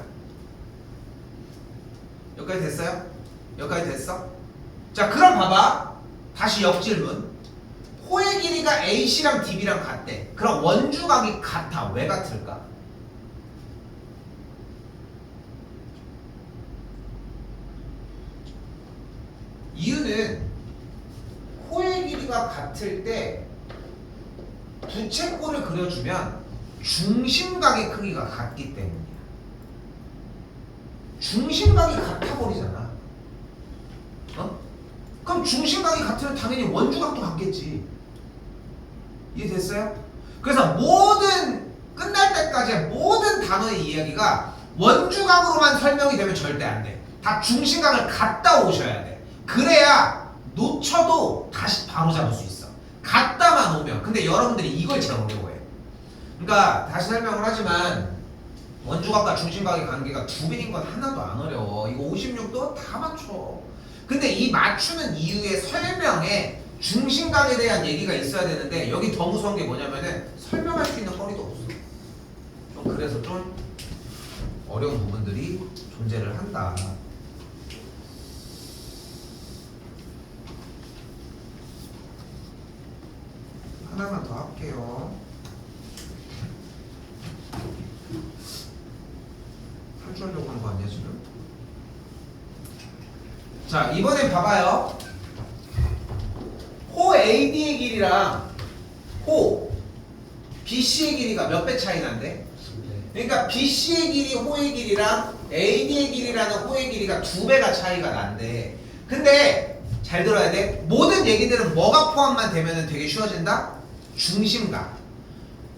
여기까지 됐어요? 여기까지 됐어? 자, 그럼 봐봐. 다시 역질문. 호의 길이가 AC랑 DB랑 같대. 그럼 원주각이 같아. 왜 같을까? 이유는 호의 길이가 같을 때 부채꼴을 그려주면 중심각의 크기가 같기 때문이야. 중심각이 같아버리잖아. 어? 그럼 중심각이 같으면 당연히 원주각도 같겠지. 이해됐어요? 그래서 모든 끝날 때까지의 모든 단어의 이야기가 원주각으로만 설명이 되면 절대 안 돼. 다 중심각을 갖다 오셔야 돼. 그래야 놓쳐도 다시 바로 잡을 수 있어. 갖다만 오면. 근데 여러분들이 이걸 제일 어려워해. 그러니까 다시 설명을 하지만 원주각과 중심각의 관계가 두 배인 건 하나도 안 어려워. 이거 56도 다 맞춰. 근데 이 맞추는 이유의 설명에 중심각에 대한 얘기가 있어야 되는데 여기 더 무서운 게 뭐냐면은 설명할 수 있는 거리도 없어. 좀 그래서 좀 어려운 부분들이 존재를 한다. 하나만 더 할게요. 탈출하려고 하는 거 아니야 지금? 자, 이번엔 봐봐요. 호 AD의 길이랑 호 BC의 길이가 몇 배 차이 난대? 그러니까 BC의 길이 호의 길이랑 AD의 길이라는 호의 길이가 두 배가 차이가 난대. 근데 잘 들어야 돼. 모든 얘기들은 뭐가 포함만 되면 되게 쉬워진다? 중심각.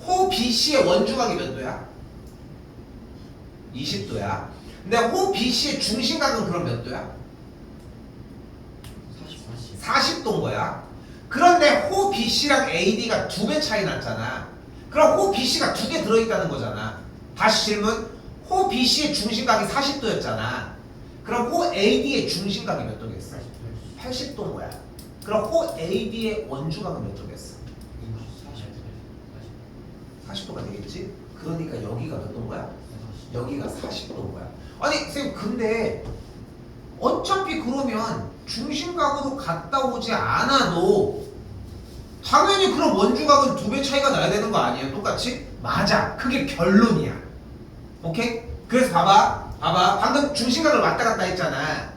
호 BC의 원주각이 몇 도야? 20도야. 근데 호 BC의 중심각은 그럼 몇 도야? 40도인 거야. 그런데 호 BC랑 AD가 두 배 차이 났잖아. 그럼 호 BC가 두 개 들어있다는 거잖아. 다시 질문. 호 BC의 중심각이 40도였잖아. 그럼 호 AD의 중심각이 몇 도겠어? 80도인 거야. 그럼 호 AD의 원주각은 몇 도겠어? 40도가 되겠지? 그러니까 여기가 몇 도인 거야? 여기가 40도인 거야. 아니 쌤 근데 어차피 그러면 중심각으로 갔다 오지 않아도 당연히 그럼 원주각은 두 배 차이가 나야 되는 거 아니에요? 똑같이? 맞아. 그게 결론이야. 오케이? 그래서 봐봐. 방금 중심각을 왔다 갔다 했잖아.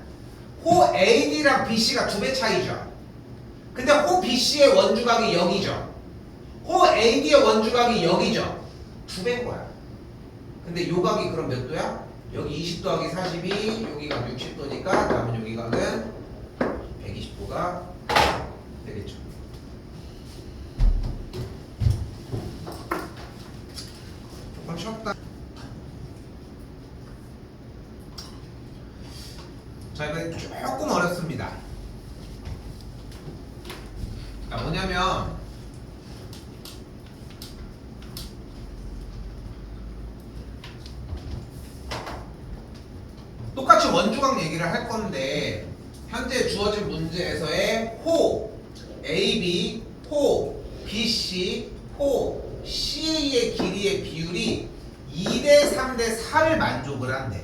호 AD랑 BC가 두 배 차이죠. 근데 호 BC의 원주각이 여기죠. 호 AD의 원주각이 여기죠. 두 배인 거야. 근데 요 각이 그럼 몇 도야? 여기 20 더하기 42, 여기가 60도니까 남은 여기 각은 120도가 되겠죠. 조금 쉬었다. 자, 이거 조금 어렵습니다. 그러니까 뭐냐면 똑같이 원주각 얘기를 할 건데 현재 주어진 문제에서의 호 AB, 호 BC, 호 CA의 길이의 비율이 2대 3대 4를 만족을 한대.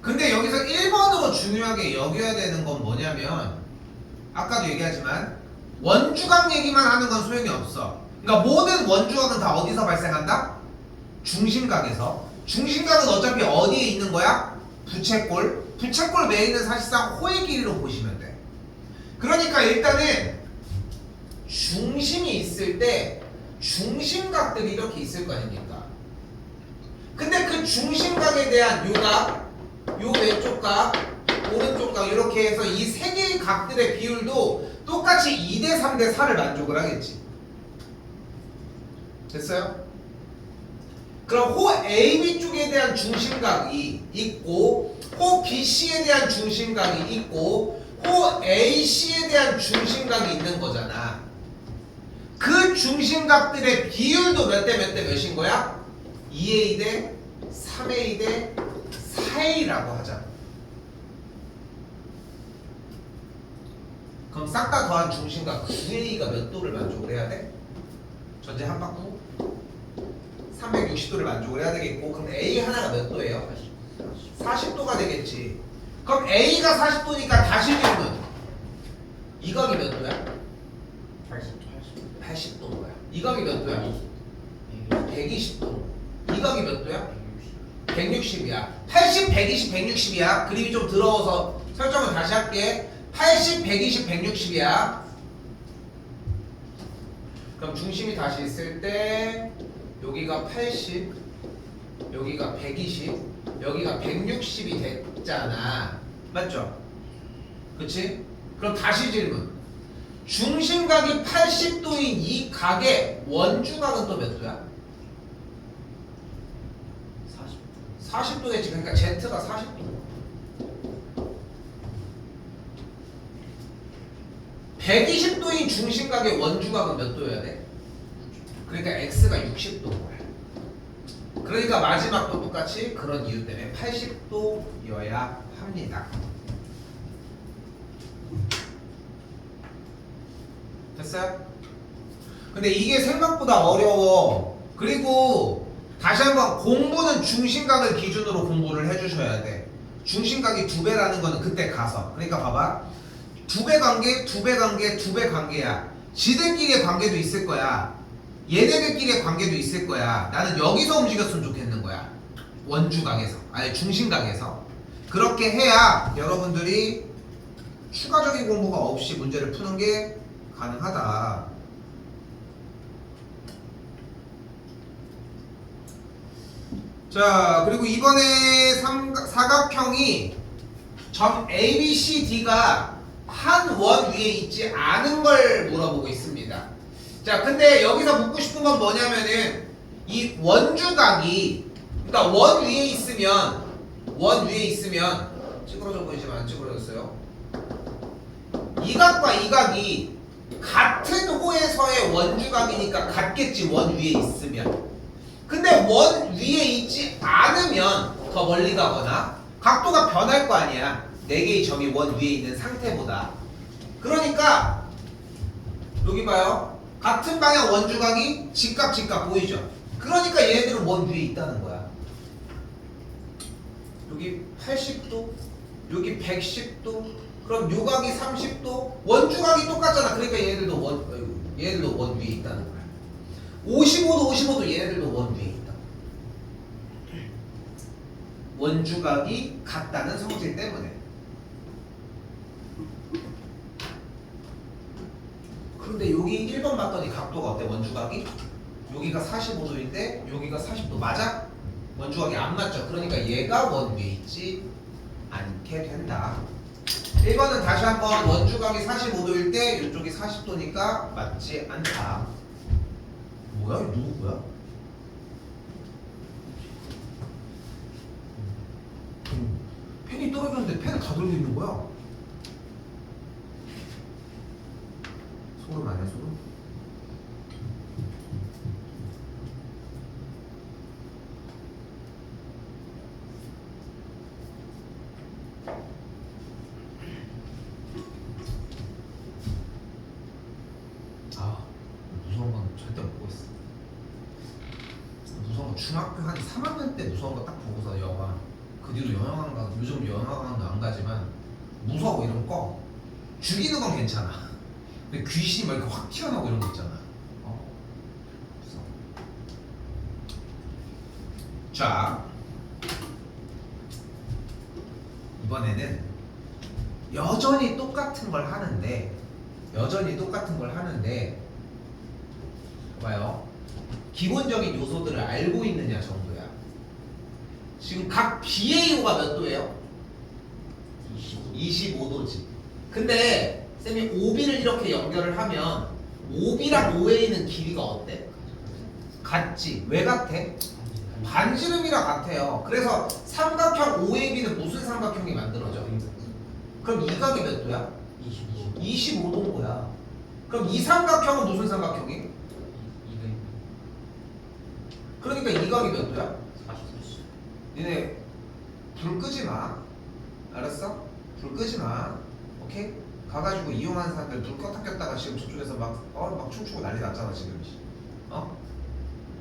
근데 여기서 1번으로 중요하게 여겨야 되는 건 뭐냐면 아까도 얘기하지만 원주각 얘기만 하는 건 소용이 없어. 그러니까 모든 원주각은 다 어디서 발생한다? 중심각에서. 중심각은 어차피 어디에 있는 거야? 부채꼴. 부채꼴 메인은 사실상 호의 길이로 보시면 돼. 그러니까 일단은 중심이 있을 때 중심각들이 이렇게 있을 거 아닙니까? 근데 그 중심각에 대한 요각, 요 왼쪽 각, 오른쪽 각 이렇게 해서 이 세 개의 각들의 비율도 똑같이 2대 3대 4를 만족을 하겠지. 됐어요? 그럼 호 AB 쪽에 대한 중심각이 있고 호 BC에 대한 중심각이 있고 호 AC에 대한 중심각이 있는 거잖아. 그 중심각들의 비율도 몇 대 몇 대 몇인 거야? 2A 대 3A 대 4A라고 하자. 그럼 싹 다 더한 중심각 9A가 몇 도를 만족을 해야 돼? 전체 한 바퀴 360도를 만족을 해야 되겠고, 그럼 A 하나가 몇 도예요? 40도가 되겠지. 그럼 A가 40도니까 다시 질문. 이 각이 몇 도야? 80도인 거야. 이 각이 몇 도야? 120도. 이 각이 몇 도야? 160이야. 80, 120, 160이야. 그림이 좀 더러워서 설정을 다시 할게. 80, 120, 160이야. 그럼 중심이 다시 있을 때 여기가 80, 여기가 120, 여기가 160이 됐잖아. 맞죠? 그치? 그럼 다시 질문. 중심각이 80도인 이 각의 원주각은 또 몇 도야? 40도겠지. 그러니까 Z가 40도. 120도인 중심각의 원주각은 몇 도여야 돼? 그러니까 X가 60도인 거야. 그러니까 마지막도 똑같이 그런 이유 때문에 80도여야 합니다. 됐어요? 근데 이게 생각보다 어려워. 그리고 다시 한번 공부는 중심각을 기준으로 공부를 해주셔야 돼. 중심각이 2배라는 거는 그때 가서. 그러니까 봐봐. 2배 관계, 2배 관계, 2배 관계야. 지들끼리의 관계도 있을 거야. 얘네들끼리의 관계도 있을 거야. 나는 여기서 움직였으면 좋겠는 거야. 원주각에서. 아니 중심각에서. 그렇게 해야 여러분들이 추가적인 공부가 없이 문제를 푸는 게 가능하다. 자, 그리고 이번에 사각형이 점 ABCD가 한 원 위에 있지 않은 걸 물어보고 있습니다. 자, 근데 여기서 묻고 싶은 건 뭐냐면은 이 원주각이, 그러니까 원 위에 있으면 찌그러져 보이지만 안 찌그러졌어요. 이 각과 이 각이 같은 호에서의 원주각이니까 같겠지. 원 위에 있으면. 근데 원 위에 있지 않으면 더 멀리 가거나 각도가 변할 거 아니야. 4개의 점이 원 위에 있는 상태보다. 그러니까 여기 봐요. 같은 방향 원주각이 직각 보이죠? 그러니까 얘네들은 원 위에 있다는 거야. 여기 80도, 여기 110도, 그럼 요 각이 30도, 원주각이 똑같잖아. 그러니까 얘네들도 원 위에 있다는 거야. 55도 얘네들도 원 위에 있다. 원주각이 같다는 성질 때문에. 그런데 여기 1번 봤더니 각도가 어때? 원주각이? 여기가 45도인데 여기가 40도 맞아? 원주각이 안 맞죠? 그러니까 얘가 원 위에 있지 않게 된다. 1번은 다시 한번 원주각이 45도일 때 이쪽이 40도니까 맞지 않다. 뭐야? 이거 누구야? 펜이 떨어졌는데 펜을 다 들고 있는 거야. 소름 아니야, 소름? 아, 무서운 건 절대 못 보고 있어. 무서운 거 중학교 한 3학년 때 무서운 거 딱 보고서 영화. 그 뒤로 영화관 가, 요즘 영화관도 안 가지만 무서워 이런 거. 죽이는 건 괜찮아. 근데 귀신이 막 이렇게 확 튀어나오고 이런 거 있잖아. 무서워. 자, 이번에는 여전히 똑같은 걸 하는데 봐요. 기본적인 요소들을 알고 있느냐 정도야. 지금 각 BAO가 몇 도예요? 25도지. 근데 쌤이 OB를 이렇게 연결을 하면 OB랑 OA는 길이가 어때? 같지. 왜 같아? 반지름이라 같아요. 그래서 삼각형 OAB는 무슨 삼각형이 만들어져? 그럼 이 각이 몇 도야? 25도인 거야. 그럼 이 삼각형은 무슨 삼각형이? 그러니까 이 각이 몇 도야? 40. 니네 불 끄지 마. 알았어? 불 끄지 마. 오케이? 가가지고 이용하는 사람들 불 껐다가 지금 저쪽에서 막 춤추고 난리 났잖아 지금. 어?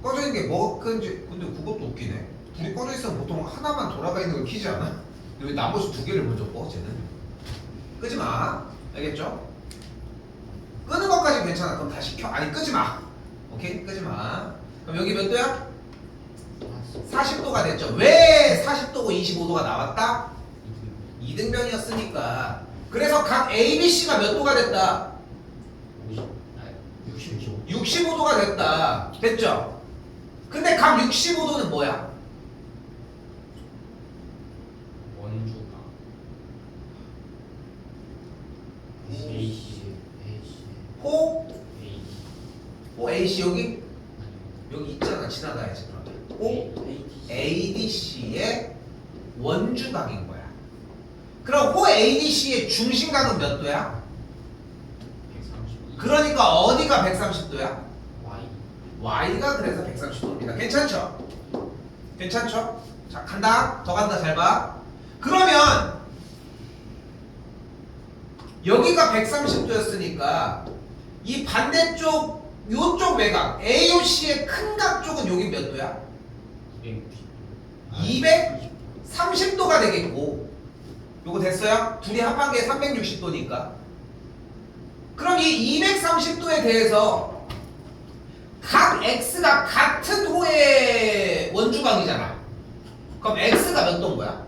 꺼져 있는 게 뭐 끈지. 근데 그것도 웃기네. 불이 꺼져 있으면 보통 하나만 돌아가 있는 걸 켜지 않아? 근데 왜 나머지 두 개를 먼저 꺼? 쟤는 끄지 마. 알겠죠? 끄는 것까지 괜찮아. 그럼 다시 켜. 아니 끄지 마. 오케이? 끄지 마. 그럼 여기 몇 도야? 40도가 됐죠. 왜 40도고 25도가 나왔다? 이등변이었으니까. 그래서 각 ABC가 몇 도가 됐다? 65도가 됐다. 됐죠? 근데 각 65도는 뭐야? 원주가 호? A 호 AC 여기? 여기 있잖아. 지나가야지 그러면. 호? ADC의 원주각인 거야. 그럼 호 ADC의 중심각은 몇 도야? 130. 그러니까 어디가 130도야? Y Y가 그래서 130도입니다. 괜찮죠? 괜찮죠? 자, 간다. 더 간다. 잘 봐. 그러면 여기가 130도였으니까 이 반대쪽 요쪽 외곽 AOC의 큰 각 쪽은 여기 몇 도야? 230도가 되겠고, 요거 됐어요? 둘이 합한 게 360도니까. 그럼 이 230도에 대해서 각 X가 같은 호의 원주각이잖아. 그럼 X가 몇 도인 거야?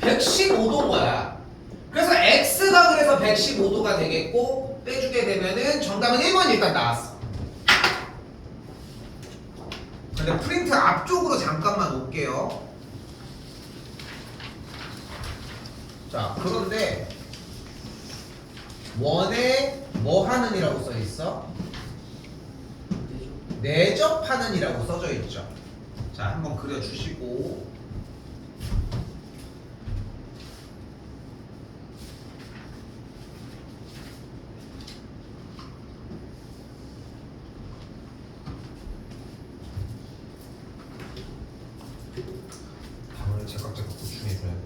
115도인 거야. 그래서 X가 그래서 115도가 되겠고, 빼주게 되면은 정답은 1번 일단 나왔어. 근데 프린트 앞쪽으로 잠깐만 올게요. 자, 그런데 원에 뭐 하는 이라고 써 있어? 내접하는 이라고 써져 있죠. 자, 한번 그려 주시고. 당연히 제각제각 보충해줘야 돼.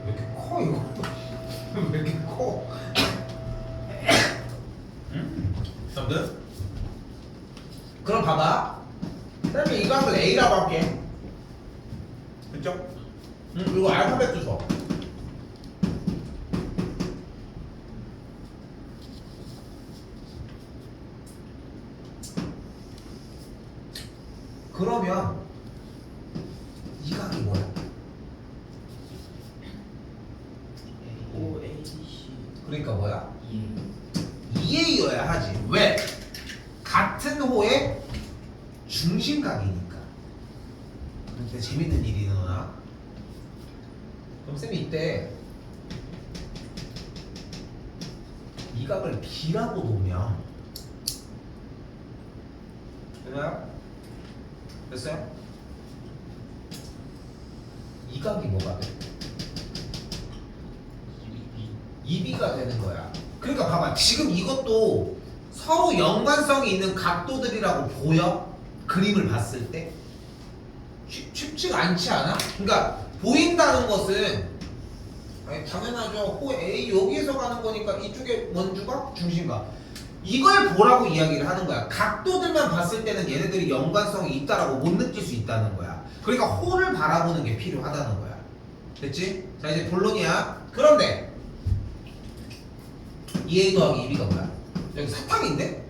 왜 이렇게 커 이거? 왜 이렇게 커? 여러분들? 그럼 봐봐. 그러면 이 값을 A라고 할게. 그쵸? 이거 알파벳 주소. 그러면 이 각이 뭐야? OAC 그러니까 뭐야? 2A여야 하지. 왜? 같은 호의 중심각이니까. 근데 재밌는 일이 일어나. 그럼 쌤이 이때 이 각을 B라고 놓으면 되나요? 됐어요? 이 각이 뭐가 돼? 2B가 되는 거야. 그러니까 봐봐. 지금 이것도 서로 연관성이 있는 각도들이라고 보여? 그림을 봤을 때? 쉽지가 않지 않아? 그러니까 보인다는 것은 아니, 당연하죠. 호 A 여기에서 가는 거니까 이쪽에 원주각, 중심각. 이걸 보라고 이야기를 하는 거야. 각도들만 봤을 때는 얘네들이 연관성이 있다라고 못 느낄 수 있다는 거야. 그러니까 호를 바라보는 게 필요하다는 거야. 됐지? 자, 이제 본론이야. 그런데 2A 더하기 2B가 뭐야? 여기 사탕인데?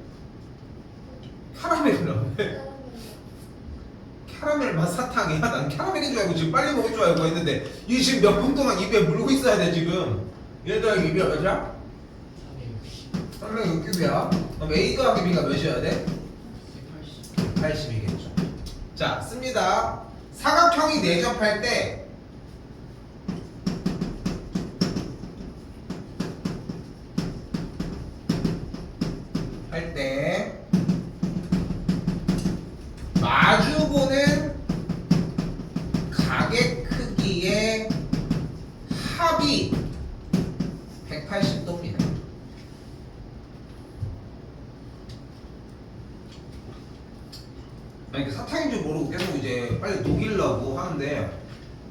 카라멜이라며. 캐러멜 맛 사탕이야? 난 캐러멜인 줄 알고 지금 빨리 먹을 줄 알고 했는데 이게 지금 몇 분 동안 입에 물고 있어야 돼 지금. 1 더하기 2가 몇이야? 360이야. 그럼 A 더하기 B가 몇이어야 돼? 180. 80이겠죠. 자, 씁니다. 사각형이 내접할 때 마주보는 가게 크기의 합이 180도입니다. 이게 사탕인 줄 모르고 계속 이제 빨리 녹이려고 하는데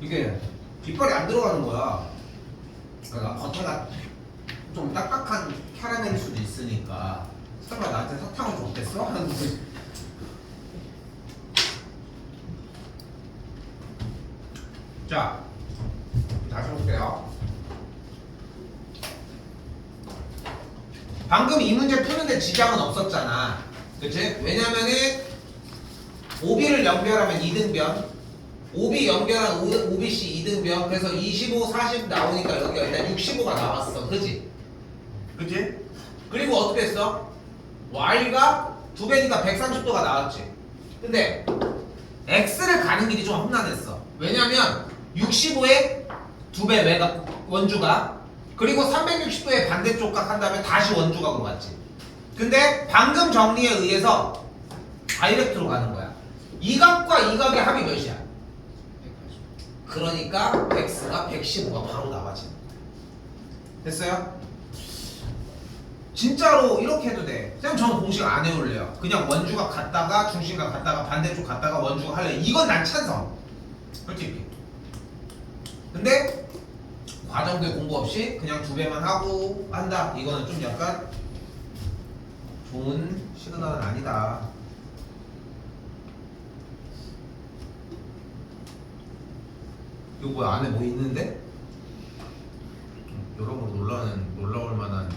이게 뒷발이 안 들어가는 거야. 그러니까 겉에가 좀 딱딱한 캐러멜일 수도 있으니까 설마 나한테 사탕을 줬겠어? 하는 거지. 자, 다시 볼게요. 방금 이 문제 푸는데 지장은 없었잖아. 그치? 왜냐면은 OB를 연결하면 2등변, OB 연결한 OBC 2등변, 그래서 25, 40 나오니까 여기가 일단 65가 나왔어. 그치? 그치? 그리고 어떻게 했어? Y가 2배니까 130도가 나왔지. 근데 X를 가는 길이 좀 험난했어. 왜냐면 65에 2배 외곽 원주가, 그리고 360도의 반대쪽 각 한다면 다시 원주각으로 갔지. 근데 방금 정리에 의해서 다이렉트로 가는 거야. 이 각과 이 각의 합이 몇이야? 180. 그러니까 X가 115가 바로 나와지는 거야. 됐어요? 진짜로 이렇게 해도 돼. 쌤 저는 공식 안 해올래요. 그냥 원주각 갔다가 중심각 갔다가 반대쪽 갔다가 원주각 할래. 이건 난 찬성. 솔직히. 근데 과정들 공부 없이 그냥 2배만 하고 한다. 이거는 좀 약간 좋은 시그널은 아니다. 이거 뭐야, 안에 뭐 있는데? 여러분 놀라울 만한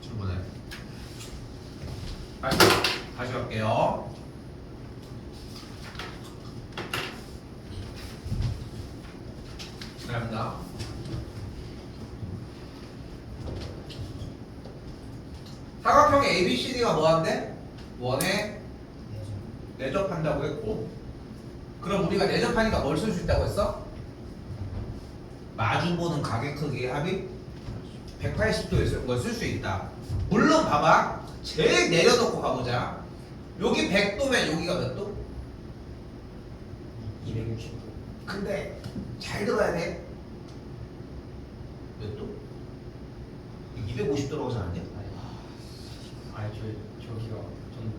친구네. 다시 갈게요. 감사합니다. 사각형의 ABCD가 뭐한데? 원에 내접한다고 했고, 그럼 우리가 내접하니까 뭘 쓸 수 있다고 했어? 마주보는 가게 크기의 합이 180도였어요. 그걸 쓸 수 있다. 물론 봐봐. 제일 내려놓고 가보자. 여기 100도면 여기가 몇 도? 260도. 근데 잘 들어야 돼. 몇 도? 250도라고 생각하냐? 아니 저기가 좀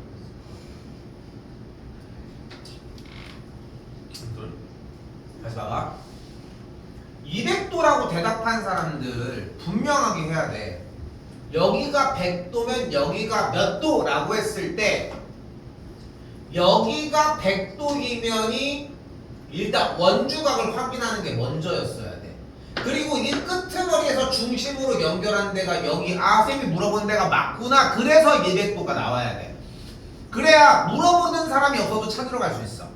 다시 봐봐. 200도라고 대답한 사람들 분명하게 해야 돼. 여기가 100도면 여기가 몇 도라고 했을 때 여기가 100도이면이 일단 원주각을 확인하는 게 먼저였어야 돼. 그리고 이 끄트머리에서 중심으로 연결한 데가 여기, 아 쌤이 물어본 데가 맞구나. 그래서 200도가 나와야 돼. 그래야 물어보는 사람이 없어도 찾으러 갈 수 있어.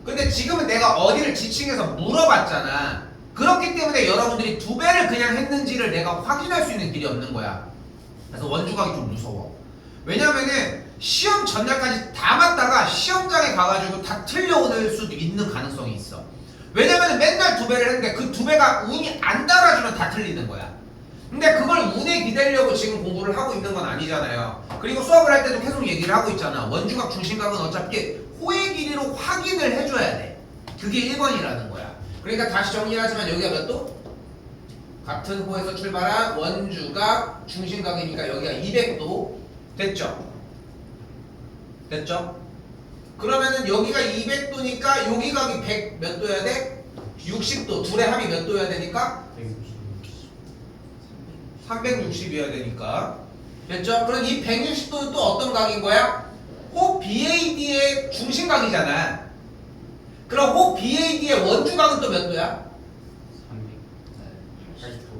근데 지금은 내가 어디를 지칭해서 물어봤잖아. 그렇기 때문에 여러분들이 2배를 그냥 했는지를 내가 확인할 수 있는 길이 없는 거야. 그래서 원주각이 좀 무서워. 왜냐면은 시험 전날까지 다 맞다가 시험장에 가가지고 다 틀려올 수도 있는 가능성이 있어. 왜냐면은 맨날 2배를 했는데 그 2배가 운이 안 달아주면 다 틀리는 거야. 근데 그걸 운에 기대려고 지금 공부를 하고 있는 건 아니잖아요. 그리고 수업을 할 때도 계속 얘기를 하고 있잖아. 원주각 중심각은 어차피 호의 길이로 확인을 해줘야 돼. 그게 1번이라는 거야. 그러니까 다시 정리하지만 여기가 몇 도? 같은 호에서 출발한 원주각 중심각이니까 여기가 200도. 됐죠? 됐죠? 그러면은 여기가 200도니까 여기 각이 100 몇 도여야 돼? 60도. 둘의 합이 몇 도여야 되니까? 360이어야 되니까. 됐죠? 그럼 이 160도는 또 어떤 각인 거야? 호 BAD의 중심각이잖아. 그럼 호 BAD의 원주각은 또 몇 도야?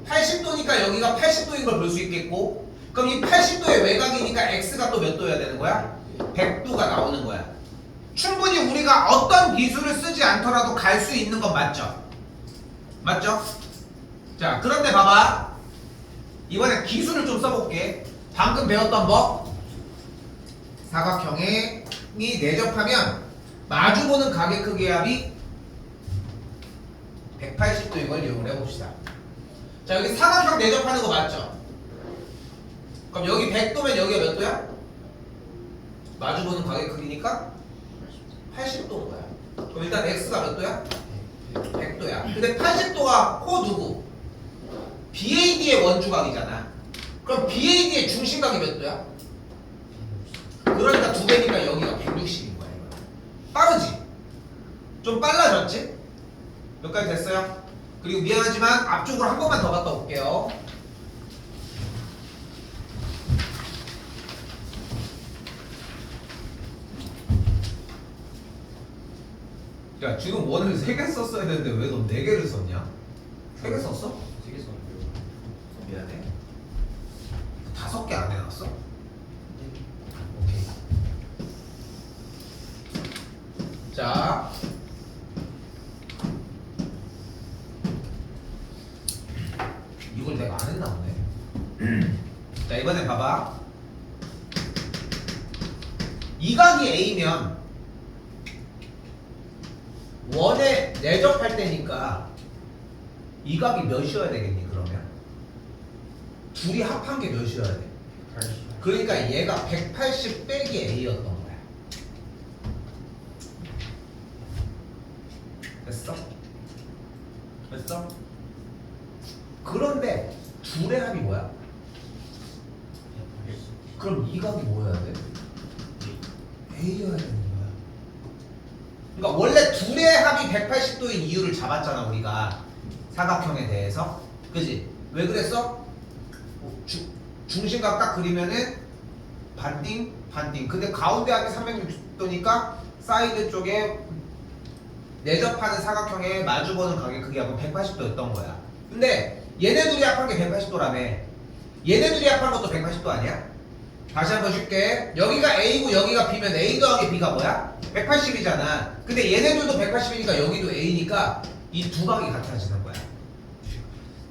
80도니까 여기가 80도인 걸 볼 수 있겠고, 그럼 이 80도의 외곽이니까 X가 또 몇 도여야 되는 거야? 100도가 나오는 거야. 충분히 우리가 어떤 기술을 쓰지 않더라도 갈 수 있는 건 맞죠? 맞죠? 자, 그런데 봐봐. 이번엔 기술을 좀 써볼게. 방금 배웠던 뭐? 사각형이 내접하면 마주보는 가게 크기의 합이 180도인 걸 이용을 해봅시다. 자, 여기 사각형 내접하는 거 맞죠? 그럼 여기 100도면 여기가 몇 도야? 마주보는 가게 크기니까 80도인 거야. 그럼 일단 x가 몇 도야? 100도야. 근데 80도가 호 누구? BAD의 원주각이잖아. 그럼 BAD의 중심각이 몇 도야? 그러니까 2배니까 여기가 160인 거야. 이거. 빠르지? 좀 빨라졌지? 여기까지 됐어요? 그리고 미안하지만 앞쪽으로 한 번만 더 갔다 올게요. 야, 지금 원을 3개 썼어야 되는데 왜 너 4개를 썼냐? 3개 썼어? 되게 썼는데요. 미안해. 5개 안 해놨어? 오케이. 자, 이걸 내가 안 했나 보네. 자, 이번엔 봐봐. 이 각이 A면 원에 내접할 때니까 이 각이 몇이어야 되겠니? 그러면 둘이 합한 게 몇이어야 돼? 80. 그러니까 얘가 180 빼기 A였던 거야. 됐어? 됐어? 그런데 둘의 합이 뭐야? 그럼 이 각이 뭐여야 돼? A여야 되는 거야. 그러니까 원래 둘의 합이 180도인 이유를 잡았잖아 우리가 사각형에 대해서. 그지? 왜 그랬어? 중심각 딱 그리면은 반띵 반띵. 근데 가운데 합이 360도니까 사이드 쪽에 내접하는 사각형에 마주보는 가게 크기하고 180도였던 거야. 근데 얘네 둘이 합한 게 180도라며. 얘네 둘이 합한 것도 180도 아니야? 다시 한번 줄게. 여기가 A고 여기가 B면 A 더하기 B가 뭐야? 180이잖아. 근데 얘네들도 180이니까 여기도 A니까 이 두 각이 같아지는 거야.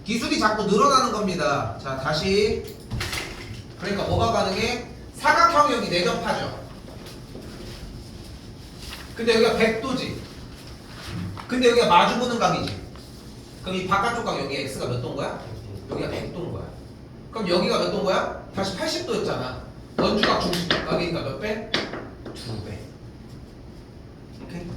기술이 자꾸 늘어나는 겁니다. 자, 다시. 그러니까 뭐가 가능해? 사각형이 여기 내접하죠. 근데 여기가 100도지. 근데 여기가 마주보는 각이지. 그럼 이 바깥쪽 각 여기 X가 몇 도인 거야? 여기가 100도인 거야. 그럼 여기가 몇 도인 거야? 다시 80도였잖아. 원주각 중심각 각이니까 몇 배? 2배. 오케이?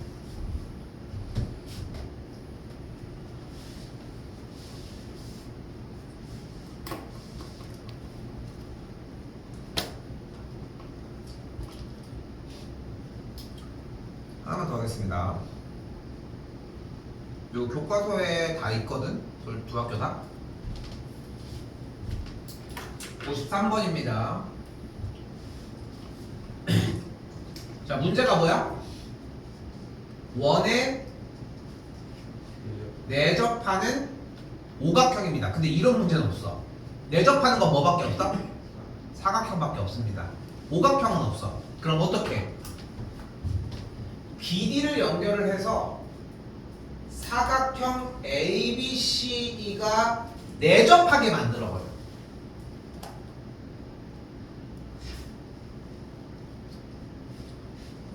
하나만 더 하겠습니다. 요 교과서에 다 있거든? 두 학교 다? 53번입니다. 자, 문제가 뭐야? 원에 내접하는 오각형입니다. 근데 이런 문제는 없어. 내접하는 건 뭐밖에 없다? 사각형밖에 없습니다. 오각형은 없어. 그럼 어떻게? BD를 연결을 해서 사각형 ABCD가 내접하게 만들어버려.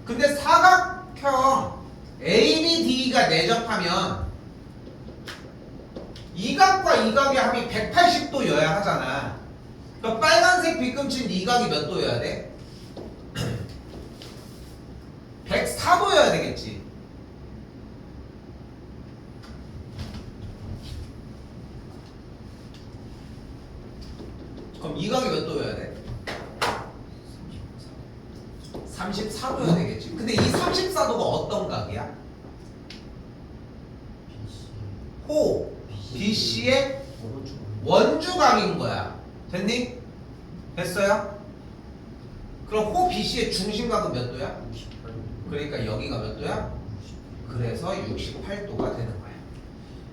근데 사각형 ABD가 내접하면 이 각과 이 각의 합이 180도여야 하잖아. 그러니까 빨간색 빗금친 이 각이 몇 도여야 돼? 104도여야 되겠지. 그럼 이 각이 몇 도여야 돼? 34도여야 되겠지. 근데 이 34도가 어떤 각이야? 호 BC의 원주각인 거야. 됐니? 됐어요? 그럼 호 BC의 중심각은 몇 도야? 그러니까 여기가 몇 도야? 그래서 68도가 되는 거야.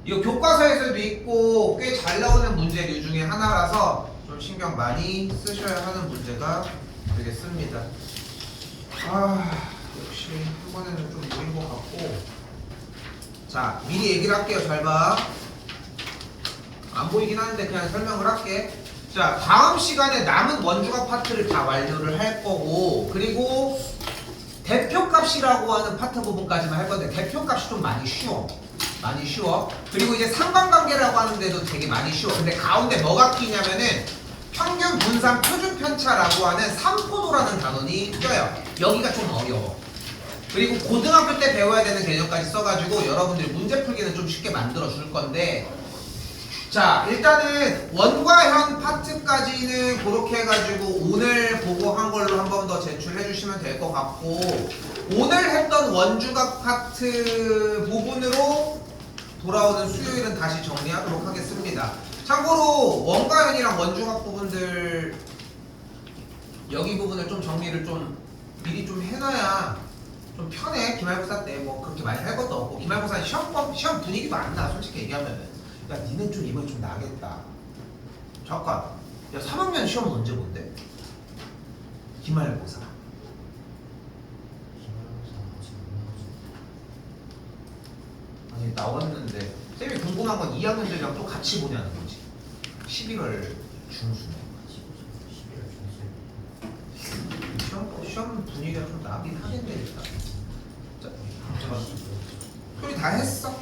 이거 교과서에서도 있고 꽤 잘 나오는 문제류 중에 하나라서 좀 신경 많이 쓰셔야 하는 문제가 되겠습니다. 역시 한 번에는 좀 느린 것 같고. 자, 미리 얘기를 할게요. 잘 봐. 안 보이긴 하는데 그냥 설명을 할게. 자, 다음 시간에 남은 원주각 파트를 다 완료를 할 거고, 그리고 대표값이라고 하는 파트 부분까지만 할 건데, 대표값이 좀 많이 쉬워. 많이 쉬워. 그리고 이제 상관관계라고 하는데도 되게 많이 쉬워. 근데 가운데 뭐가 끼냐면은 평균 분산 표준 편차라고 하는 삼포도라는 단원이 껴요. 여기가 좀 어려워. 그리고 고등학교 때 배워야 되는 개념까지 써가지고 여러분들이 문제 풀기는 좀 쉽게 만들어 줄 건데, 자, 일단은 원과 현 파트까지는 그렇게 해가지고 오늘 보고 한 걸로 한 번 더 제출해 주시면 될 것 같고, 오늘 했던 원주각 파트 부분으로 돌아오는 수요일은 다시 정리하도록 하겠습니다. 참고로 원과 현이랑 원주각 부분들 여기 부분을 좀 정리를 좀 미리 좀 해놔야 좀 편해. 기말고사 때 뭐 그렇게 많이 할 것도 없고, 기말고사 시험 분위기도 안 나. 솔직히 얘기하면은 야, 니네 좀 이번에 좀 나겠다. 잠깐, 야, 3학년 시험은 언제 본대? 기말고사. 아니, 나왔는데 쌤이 궁금한 건 2학년들이랑 또 같이 보냐는 거지. 11월 중순에. 11월 중순에. 시험 분위기가 좀 나긴 하겠네 일단. 자, 소리 다 했어?